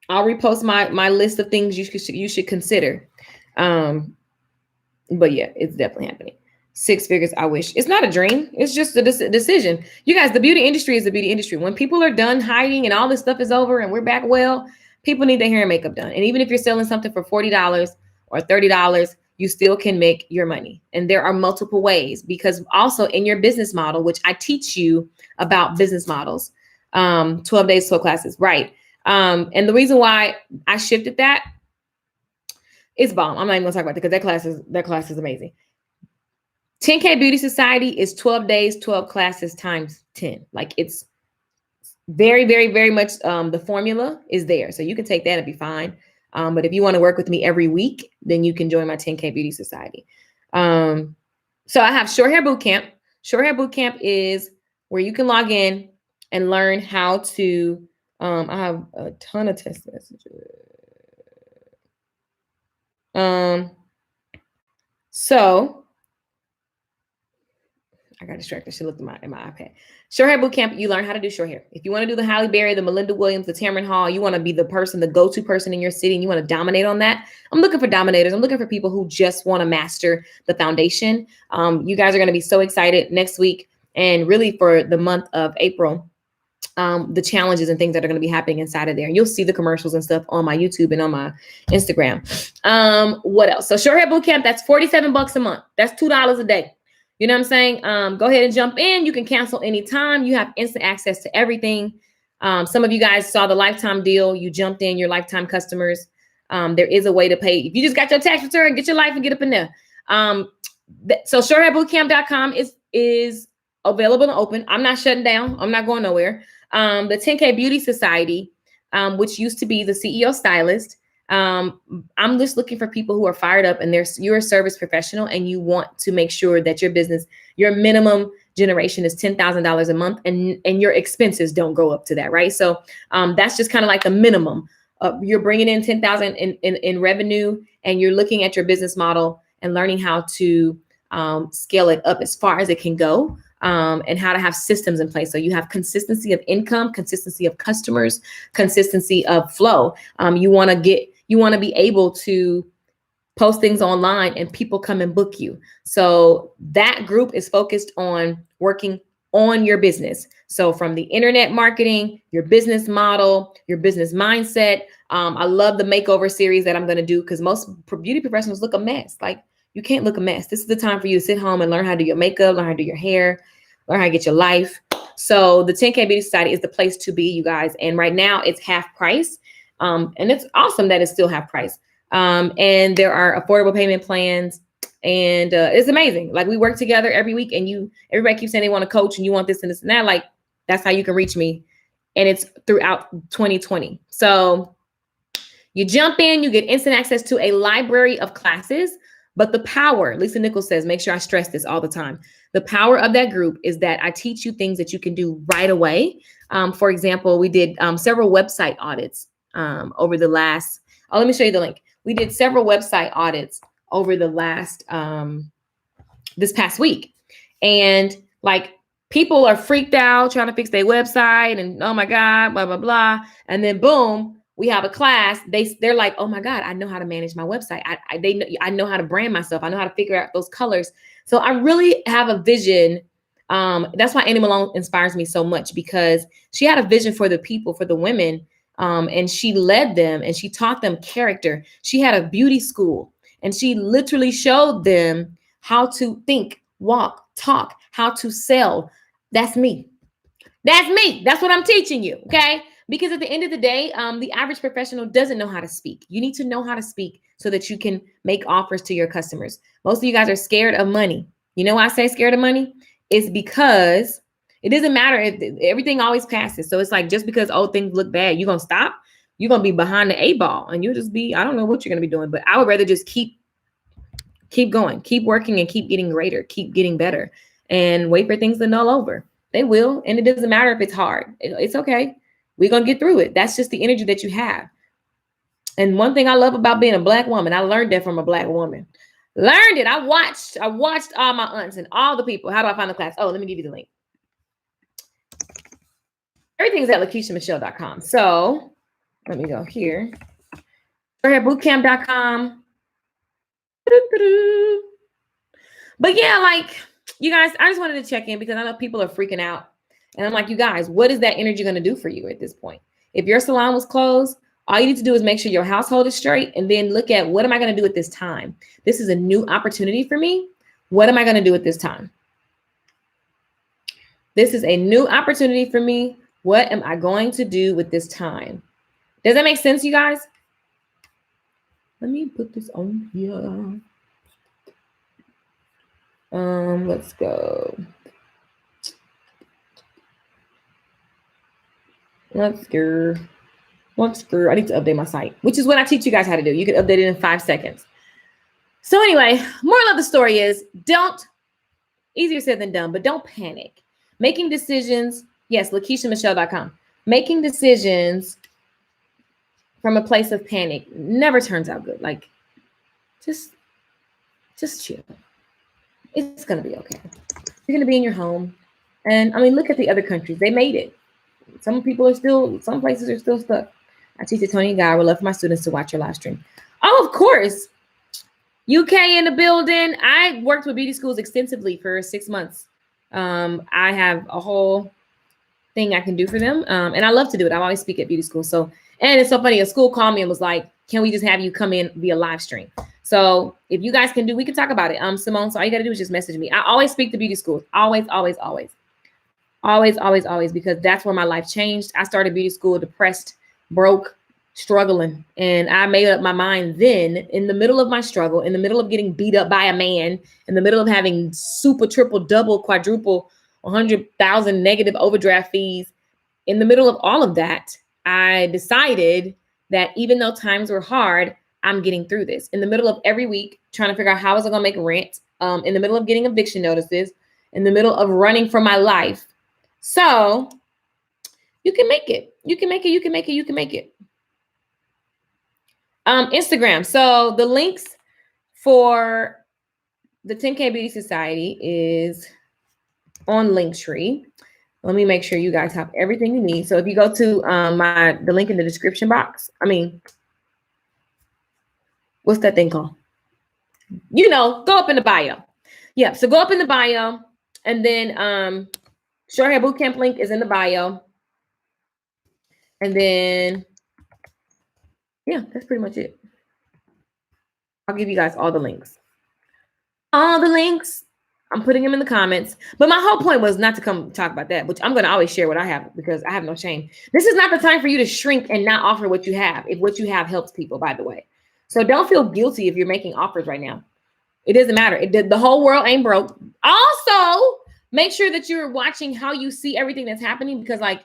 repost my list of things you should consider. But yeah, it's definitely happening. 6 figures, I wish. It's not a dream. It's just a decision. You guys, the beauty industry is the beauty industry. When people are done hiding and all this stuff is over and we're back people need their hair and makeup done. And even if you're selling something for $40 or $30, you still can make your money. And there are multiple ways, because also in your business model, which I teach you about business models, 12 days, 12 classes, right? And the reason why I shifted that is bomb. I'm not even gonna talk about it because that class is amazing. 10K Beauty Society is 12 days, 12 classes times 10. Like it's very, very, very much the formula is there. So you can take that and be fine. But if you want to work with me every week, then you can join my 10K Beauty Society. So I have Short Hair Bootcamp. Short Hair Bootcamp is where you can log in and learn how to, I have a ton of text messages. So I got distracted. She looked at my iPad. Short hair boot camp. You learn how to do short hair. If you want to do the Halle Berry, the Melinda Williams, the Tamron Hall, you want to be the person, the go-to person in your city, and you want to dominate on that. I'm looking for dominators. I'm looking for people who just want to master the foundation. You guys are going to be so excited next week and really for the month of April. The challenges and things that are going to be happening inside of there. And you'll see the commercials and stuff on my YouTube and on my Instagram. What else? So short hair boot camp, that's $47 a month. That's $2 a day. You know what I'm saying? Go ahead and jump in. You can cancel anytime. You have instant access to everything. Some of you guys saw the lifetime deal. You jumped in, your lifetime customers. There is a way to pay. If you just got your tax return, get your life and get up in there. So shorthairbootcamp.com is available and open. I'm not shutting down. I'm not going nowhere. The 10K Beauty Society, which used to be the CEO Stylist. I'm just looking for people who are fired up and you're a service professional and you want to make sure that your business, your minimum generation is $10,000 a month and your expenses don't go up to that, right? So that's just kind of like the minimum. You're bringing in 10,000 in revenue and you're looking at your business model and learning how to scale it up as far as it can go. And how to have systems in place. So you have consistency of income, consistency of customers, consistency of flow. You want to be able to post things online and people come and book you. So that group is focused on working on your business. So from the internet marketing, your business model, your business mindset. I love the makeover series that I'm going to do because most beauty professionals look a mess. Like, you can't look a mess. This is the time for you to sit home and learn how to do your makeup, learn how to do your hair, learn how to get your life. So the 10K Beauty Society is the place to be, you guys. And right now it's half price. And it's awesome that it's still half price. And there are affordable payment plans. And it's amazing. Like, we work together every week and everybody keeps saying they want to coach and you want this and this and that. Like, that's how you can reach me. And it's throughout 2020. So you jump in, you get instant access to a library of classes. But the power, Lisa Nichols says, make sure I stress this all the time. The power of that group is that I teach you things that you can do right away. For example, we did several website audits over the last, let me show you the link. We did several website audits over the last, this past week. And like, people are freaked out trying to fix their website and, oh my God, blah, blah, blah. And then boom, we have a class. They're like, oh my God, I know how to manage my website. I know how to brand myself. I know how to figure out those colors. So I really have a vision. That's why Annie Malone inspires me so much, because she had a vision for the people, for the women. And she led them and she taught them character. She had a beauty school and she literally showed them how to think, walk, talk, how to sell. That's me. That's me. That's what I'm teaching you. Okay. Because at the end of the day, the average professional doesn't know how to speak. You need to know how to speak so that you can make offers to your customers. Most of you guys are scared of money. You know why I say scared of money? It's because it doesn't matter if everything always passes. So it's like, just because old things look bad, you're going to stop. You're going to be behind the 8-ball and you'll just be, I don't know what you're going to be doing, but I would rather just keep going, keep working and keep getting greater, keep getting better and wait for things to null over. They will. And it doesn't matter if it's hard. It's okay. We're going to get through it. That's just the energy that you have. And one thing I love about being a Black woman, I learned that from a Black woman. Learned it. I watched all my aunts and all the people. How do I find the class? Oh, let me give you the link. Everything's at LakeishaMichelle.com. So let me go here. Bootcamp.com. But yeah, like, you guys, I just wanted to check in because I know people are freaking out. And I'm like, you guys, what is that energy going to do for you at this point? If your salon was closed, all you need to do is make sure your household is straight and then look at, what am I going to do at this time? This is a new opportunity for me. What am I going to do at this time? This is a new opportunity for me. What am I going to do with this time? Does that make sense, you guys? Let me put this on here. Let's go. Let's go. I need to update my site, which is what I teach you guys how to do. You can update it in 5 seconds. So anyway, moral of the story is, easier said than done, but don't panic. Making decisions. Yes, LakeishaMichelle.com. Making decisions from a place of panic never turns out good. Like, just chill. It's going to be okay. You're going to be in your home. And I mean, look at the other countries. They made it. Some places are still stuck. I teach at Tony and Guy. I would love for my students to watch your live stream. Oh, of course. UK in the building. I worked with beauty schools extensively for 6 months. I have a whole thing I can do for them. And I love to do it. I always speak at beauty school. So, and it's so funny. A school called me and was like, can we just have you come in via live stream? So if you guys can do, we can talk about it. Simone, so all you got to do is just message me. I always speak to beauty schools. Always, always, always. Always, always, always, because that's where my life changed. I started beauty school depressed, broke, struggling. And I made up my mind then, in the middle of my struggle, in the middle of getting beat up by a man, in the middle of having super, triple, double, quadruple, 100,000 negative overdraft fees. In the middle of all of that, I decided that even though times were hard, I'm getting through this. In the middle of every week, trying to figure out how was I going to make rent, in the middle of getting eviction notices, in the middle of running for my life. So you can make it. You can make it. You can make it. You can make it. Instagram. So the links for the 10K Beauty Society is on Linktree. Let me make sure you guys have everything you need. So if you go to the link in the description box, what's that thing called? Go up in the bio. Yeah, so go up in the bio, and then Short Hair Bootcamp link is in the bio. And then, yeah, that's pretty much it. I'll give you guys all the links. All the links. I'm putting them in the comments. But my whole point was not to come talk about that, which I'm going to always share what I have because I have no shame. This is not the time for you to shrink and not offer what you have, if what you have helps people, by the way. So don't feel guilty if you're making offers right now. It doesn't matter. The whole world ain't broke. Also, make sure that you're watching how you see everything that's happening, because I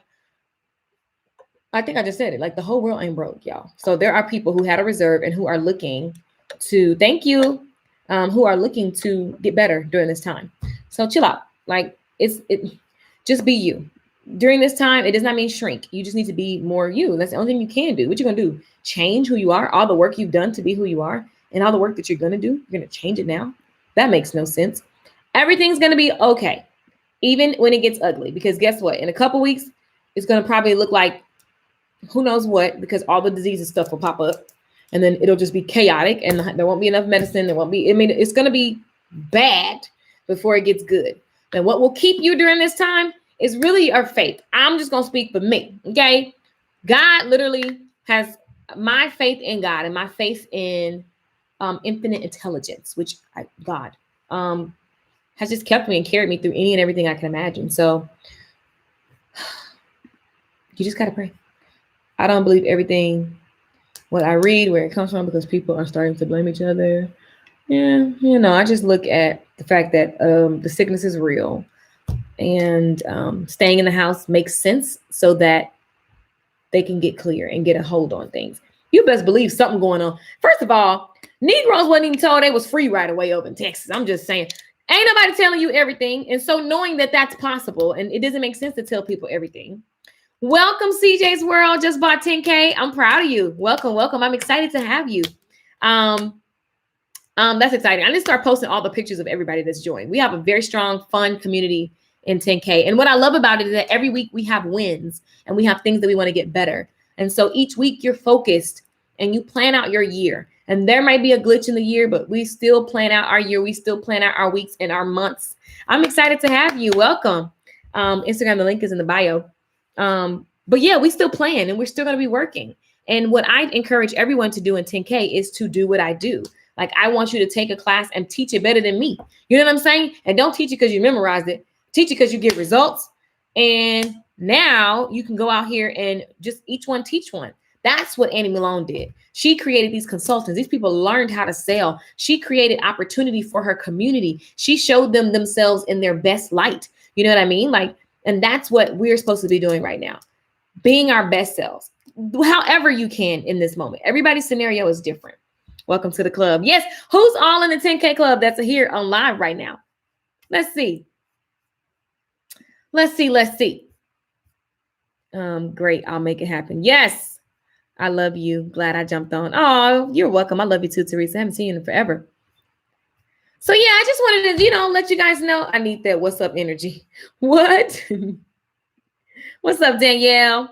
think I just said it, the whole world ain't broke, y'all. So there are people who had a reserve and who are looking to, thank you, who are looking to get better during this time. So chill out. Just be you. During this time, it does not mean shrink. You just need to be more you. That's the only thing you can do. What you gonna do? Change who you are, all the work you've done to be who you are, and all the work that you're gonna do, you're gonna change it now? That makes no sense. Everything's gonna be okay, even when it gets ugly, because guess what? In a couple weeks, it's gonna probably look like who knows what, because all the diseases stuff will pop up, and then it'll just be chaotic, and there won't be enough medicine. It's gonna be bad before it gets good. And what will keep you during this time is really our faith. I'm just gonna speak for me, okay? God literally has my faith in God and my faith in infinite intelligence, which God has just kept me and carried me through any and everything I can imagine. So you just gotta pray. I don't believe everything what I read, where it comes from, because people are starting to blame each other. Yeah, I just look at the fact that the sickness is real, and staying in the house makes sense so that they can get clear and get a hold on things. You best believe something going on. First of all, Negroes wasn't even told they was free right away over in Texas. I'm just saying, ain't nobody telling you everything. And so knowing that that's possible, and it doesn't make sense to tell people everything. Welcome, CJ's World. Just bought 10K. I'm proud of you. Welcome, welcome. I'm excited to have you. That's exciting. I need to start posting all the pictures of everybody that's joined. We have a very strong, fun community in 10K. And what I love about it is that every week we have wins and we have things that we want to get better. And so each week you're focused and you plan out your year. And there might be a glitch in the year, but we still plan out our year. We still plan out our weeks and our months. I'm excited to have you. Welcome. Instagram, the link is in the bio. But yeah, we still plan and we're still going to be working. And what I encourage everyone to do in 10K is to do what I do. Like, I want you to take a class and teach it better than me. You know what I'm saying? And don't teach it because you memorized it. Teach it because you get results. And now you can go out here and just each one teach one. That's what Annie Malone did. She created these consultants. These people learned how to sell. She created opportunity for her community. She showed them themselves in their best light. You know what I mean? And that's what we're supposed to be doing right now. Being our best selves, however you can in this moment. Everybody's scenario is different. Welcome to the club. Yes. Who's all in the 10K club that's here on live right now? Let's see. Let's see. Great. I'll make it happen. Yes. I love you. Glad I jumped on. Oh, you're welcome. I love you too, Teresa. I haven't seen you in forever. So yeah, I just wanted to, let you guys know I need that what's up energy. What? What's up, Danielle?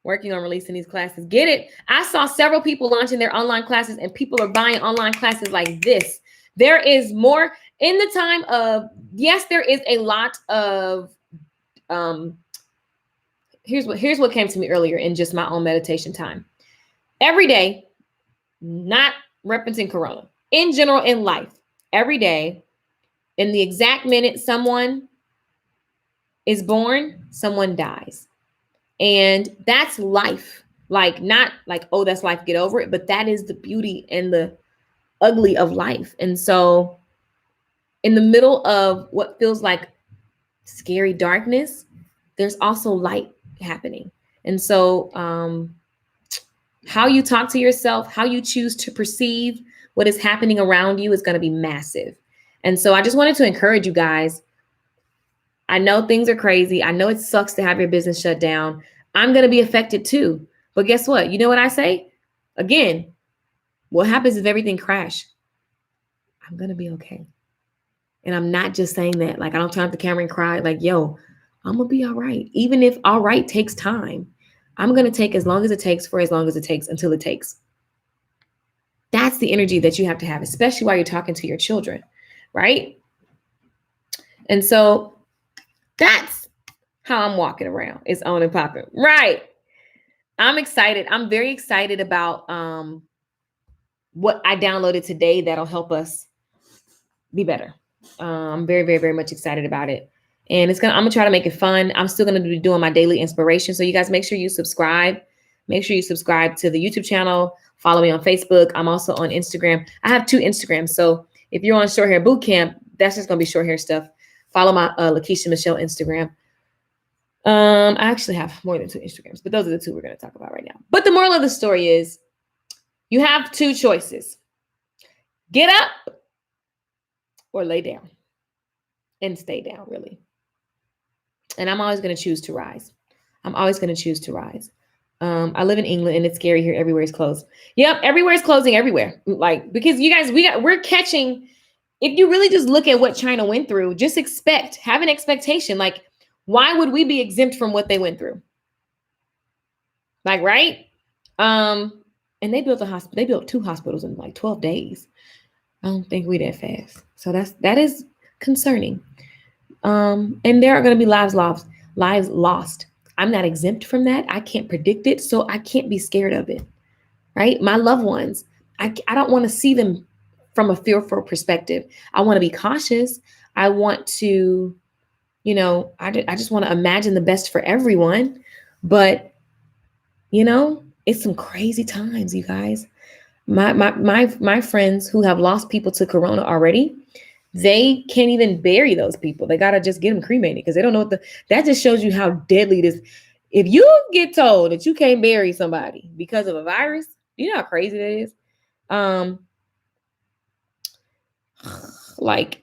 Working on releasing these classes. Get it? I saw several people launching their online classes, and people are buying online classes like this. There is more in the time of, yes, there is a lot of here's what came to me earlier in just my own meditation time. Every day, not referencing Corona, in general in life, every day, in the exact minute someone is born, someone dies. And that's life. Like, not like, oh, that's life, get over it. But that is the beauty and the ugly of life. And so in the middle of what feels like scary darkness, there's also light happening. And so how you talk to yourself, how you choose to perceive what is happening around you is going to be massive. And so I just wanted to encourage you guys. I know things are crazy. I know it sucks to have your business shut down. I'm going to be affected too. But guess what? You know what I say? Again, what happens if everything crashes? I'm going to be okay. And I'm not just saying that. Like, I don't turn off the camera and cry. Like, yo, I'm going to be all right. Even if all right takes time, I'm going to take as long as it takes for as long as it takes until it takes. That's the energy that you have to have, especially while you're talking to your children, right? And so that's how I'm walking around. It's on and popping. Right. I'm excited. I'm very excited about what I downloaded today that'll help us be better. I'm very, very, very much excited about it. And I'm going to try to make it fun. I'm still going to be doing my daily inspiration. So you guys make sure you subscribe. Make sure you subscribe to the YouTube channel. Follow me on Facebook. I'm also on Instagram. I have 2 Instagrams. So if you're on Short Hair Bootcamp, that's just going to be short hair stuff. Follow my Lakeisha Michelle Instagram. I actually have more than 2 Instagrams, but those are the 2 we're going to talk about right now. But the moral of the story is you have 2 choices. Get up or lay down and stay down, really. And I'm always going to choose to rise. I'm always going to choose to rise. I live in England and it's scary here. Everywhere is closed. Yep. Everywhere is closing everywhere. Like, because you guys, we're catching, if you really just look at what China went through, just have an expectation. Like, why would we be exempt from what they went through? Like, right? And they built they built 2 hospitals in like 12 days. I don't think we that fast. So that is concerning. And there are going to be lives lost. I'm not exempt from that. I can't predict it, so I can't be scared of it. Right? My loved ones, I don't want to see them from a fearful perspective. I want to be cautious. I want to, I just want to imagine the best for everyone. But, it's some crazy times, you guys. My friends who have lost people to Corona already, they can't even bury those people. They got to just get them cremated because they don't know that just shows you how deadly this. If you get told that you can't bury somebody because of a virus, you know how crazy that is. Like,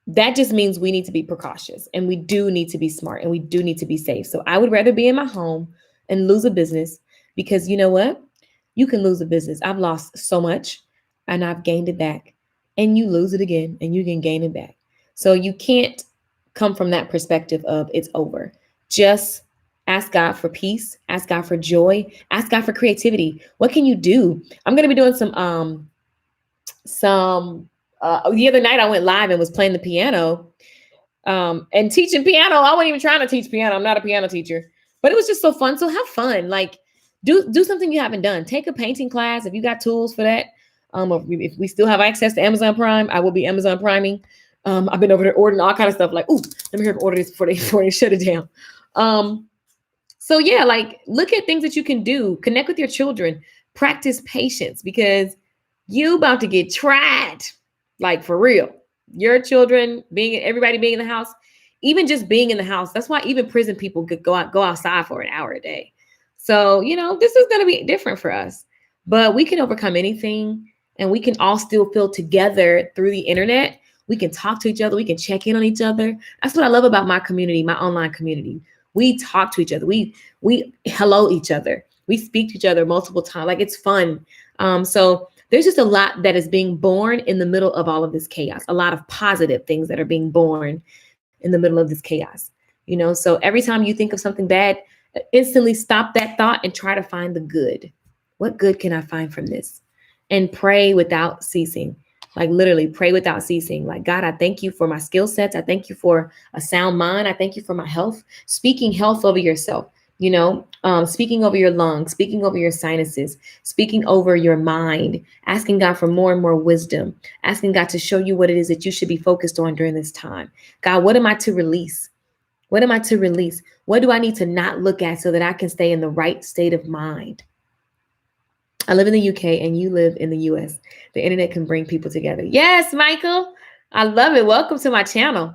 that just means we need to be precautious and we do need to be smart and we do need to be safe. So I would rather be in my home and lose a business because you know what? You can lose a business. I've lost so much and I've gained it back. And you lose it again and you can gain it back. So you can't come from that perspective of it's over. Just ask God for peace. Ask God for joy. Ask God for creativity. What can you do? I'm going to be doing the other night I went live and was playing the piano and teaching piano. I wasn't even trying to teach piano. I'm not a piano teacher, but it was just so fun. So have fun. Like, do something you haven't done. Take a painting class if you got tools for that. If we still have access to Amazon Prime, I will be Amazon priming. I've been over there ordering all kind of stuff. Like, ooh, let me hear order this before they shut it down. So yeah, like, look at things that you can do. Connect with your children. Practice patience because you about to get tried. Like, for real. Your children everybody being in the house, even just being in the house. That's why even prison people could go outside for an hour a day. So this is going to be different for us, but we can overcome anything. And we can all still feel together through the internet. We can talk to each other. We can check in on each other. That's what I love about my community, my online community. We talk to each other. We hello each other. We speak to each other multiple times. Like, it's fun. So There's just a lot that is being born in the middle of all of this chaos, a lot of positive things that are being born in the middle of this chaos. So every time you think of something bad, instantly stop that thought and try to find the good. What good can I find from this? And pray without ceasing. Like literally pray without ceasing. Like, God, I thank you for my skill sets. I thank you for a sound mind. I thank you for my health. Speaking health over yourself, speaking over your lungs, speaking over your sinuses, speaking over your mind, asking God for more and more wisdom, asking God to show you what it is that you should be focused on during this time. God, what am I to release? What am I to release? What do I need to not look at so that I can stay in the right state of mind? I live in the UK and you live in the US. The internet can bring people together. Yes, Michael. I love it. Welcome to my channel.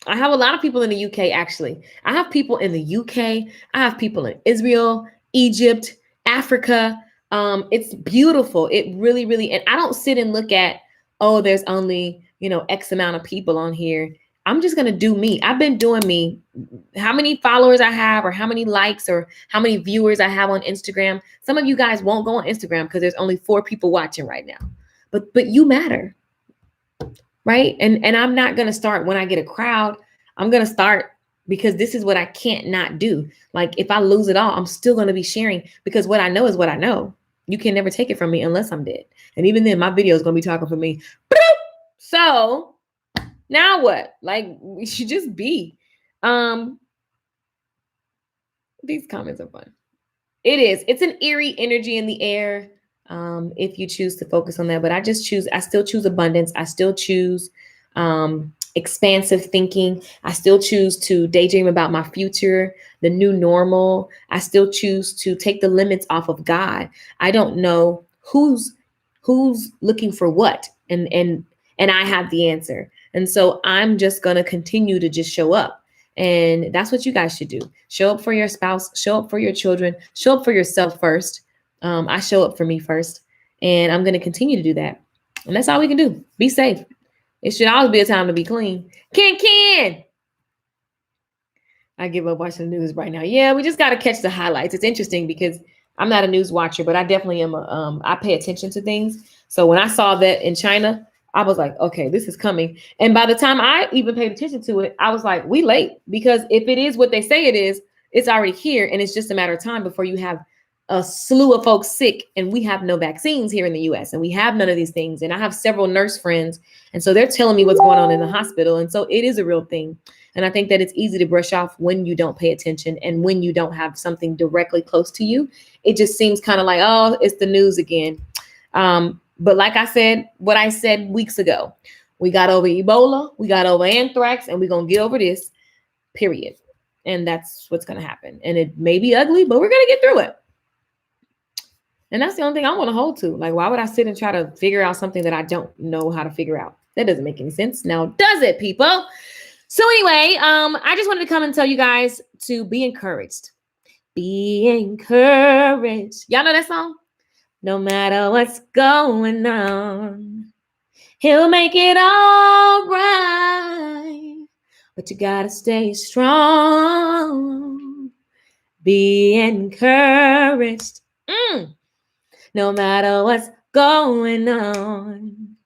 I have a lot of people in the UK, actually. I have people in the UK. I have people in Israel, Egypt, Africa. It's beautiful. It really, really, and I don't sit and look at, oh, there's only, X amount of people on here. I'm just going to do me. I've been doing me. How many followers I have or how many likes or how many viewers I have on Instagram. Some of you guys won't go on Instagram because there's only 4 people watching right now. But you matter. Right. And I'm not going to start when I get a crowd. I'm going to start because this is what I can't not do. Like if I lose it all, I'm still going to be sharing because what I know is what I know. You can never take it from me unless I'm dead. And even then my video is going to be talking for me. So now what? Like we should just be. These comments are fun. It's an eerie energy in the air. If you choose to focus on that, but I still choose abundance. I still choose expansive thinking. I still choose to daydream about my future, the new normal. I still choose to take the limits off of God. I don't know who's looking for what, and I have the answer. And so I'm just going to continue to just show up. And that's what you guys should do. Show up for your spouse, show up for your children, show up for yourself first. I show up for me first, and I'm going to continue to do that. And that's all we can do. Be safe. It should always be a time to be clean. Ken. I give up watching the news right now. Yeah, we just got to catch the highlights. It's interesting because I'm not a news watcher, but I definitely am. I pay attention to things. So when I saw that in China, I was like, okay, this is coming. And by the time I even paid attention to it, I was like, we late. Because if it is what they say it is, it's already here. And it's just a matter of time before you have a slew of folks sick, and we have no vaccines here in the US, and we have none of these things. And I have several nurse friends, and so they're telling me what's going on in the hospital. And so it is a real thing. And I think that it's easy to brush off when you don't pay attention and when you don't have something directly close to you. It just seems kind of like, oh, it's the news again. But like I said, what I said weeks ago, we got over Ebola, we got over anthrax, and we're going to get over this, period. And that's what's going to happen. And it may be ugly, but we're going to get through it. And that's the only thing I want to hold to. Like, why would I sit and try to figure out something that I don't know how to figure out? That doesn't make any sense. Now, does it, people? So anyway, I just wanted to come and tell you guys to be encouraged. Be encouraged. Y'all know that song? No matter what's going on, he'll make it all right. But you gotta stay strong. Be encouraged. No matter what's going on,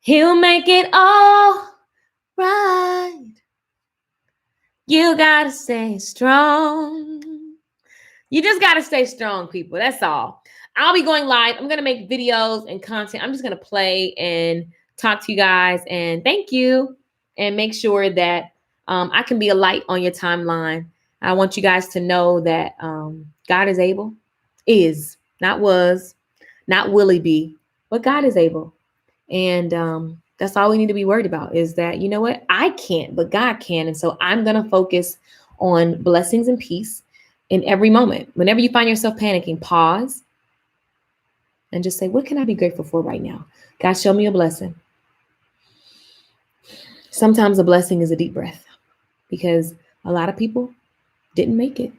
he'll make it all right. You gotta stay strong. You just gotta stay strong, people. That's all. I'll be going live. I'm gonna make videos and content. I'm just gonna play and talk to you guys and thank you and make sure that I can be a light on your timeline. I want you guys to know that God is able, is, not was, not will he be, but God is able. And that's all we need to be worried about is that, you know what? I can't, but God can. And so I'm going to focus on blessings and peace in every moment. Whenever you find yourself panicking, pause and just say, what can I be grateful for right now? God, show me a blessing. Sometimes a blessing is a deep breath because a lot of people didn't make it.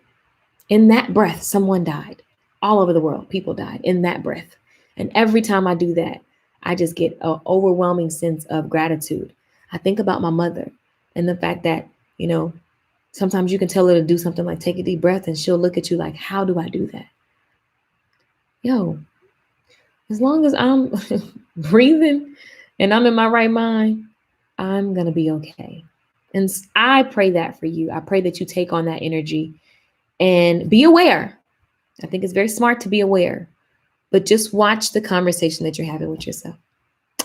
In that breath, someone died. All over the world, people died in that breath. And every time I do that, I just get an overwhelming sense of gratitude. I think about my mother and the fact that, you know, sometimes you can tell her to do something like take a deep breath and she'll look at you like, how do I do that? Yo, as long as I'm breathing and I'm in my right mind, I'm going to be okay. And I pray that for you. I pray that you take on that energy and be aware. I think it's very smart to be aware, but just watch the conversation that you're having with yourself.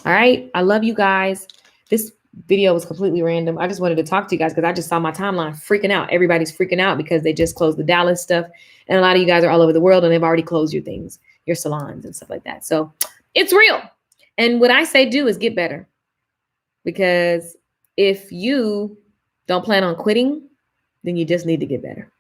All right. I love you guys. This video was completely random. I just wanted to talk to you guys because I just saw my timeline freaking out. Everybody's freaking out because they just closed the Dallas stuff. And a lot of you guys are all over the world and they've already closed your things, your salons and stuff like that. So it's real. And what I say do is get better. Because if you don't plan on quitting, then you just need to get better.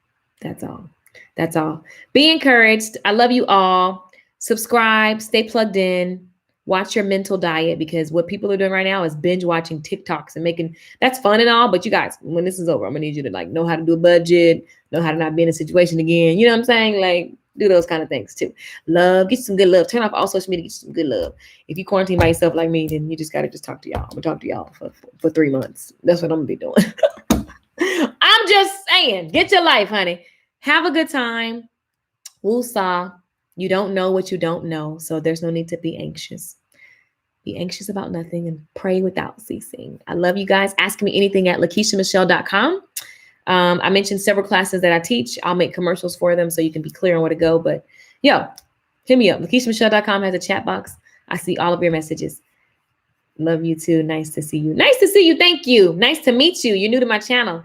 That's all. That's all. Be encouraged. I love you all. Subscribe, stay plugged in, watch your mental diet, because what people are doing right now is binge watching TikToks and making, that's fun and all, but you guys, when this is over, I'm gonna need you to like know how to do a budget, know how to not be in a situation again. You know what I'm saying? Like do those kind of things too. Love, get some good love. Turn off all social media, get some good love. If you quarantine by yourself like me, then you just gotta just talk to y'all. I'm gonna talk to y'all for 3 months. That's what I'm gonna be doing. I'm just saying, get your life, honey. Have a good time. Woosah. You don't know what you don't know, so there's no need to be anxious. Be anxious about nothing and pray without ceasing. I love you guys. Ask me anything at LakeishaMichelle.com. I mentioned several classes that I teach. I'll make commercials for them so you can be clear on where to go. But yo, hit me up. LakeishaMichelle.com has a chat box. I see all of your messages. Love you too. Nice to see you. Nice to see you. Thank you. Nice to meet you. You're new to my channel.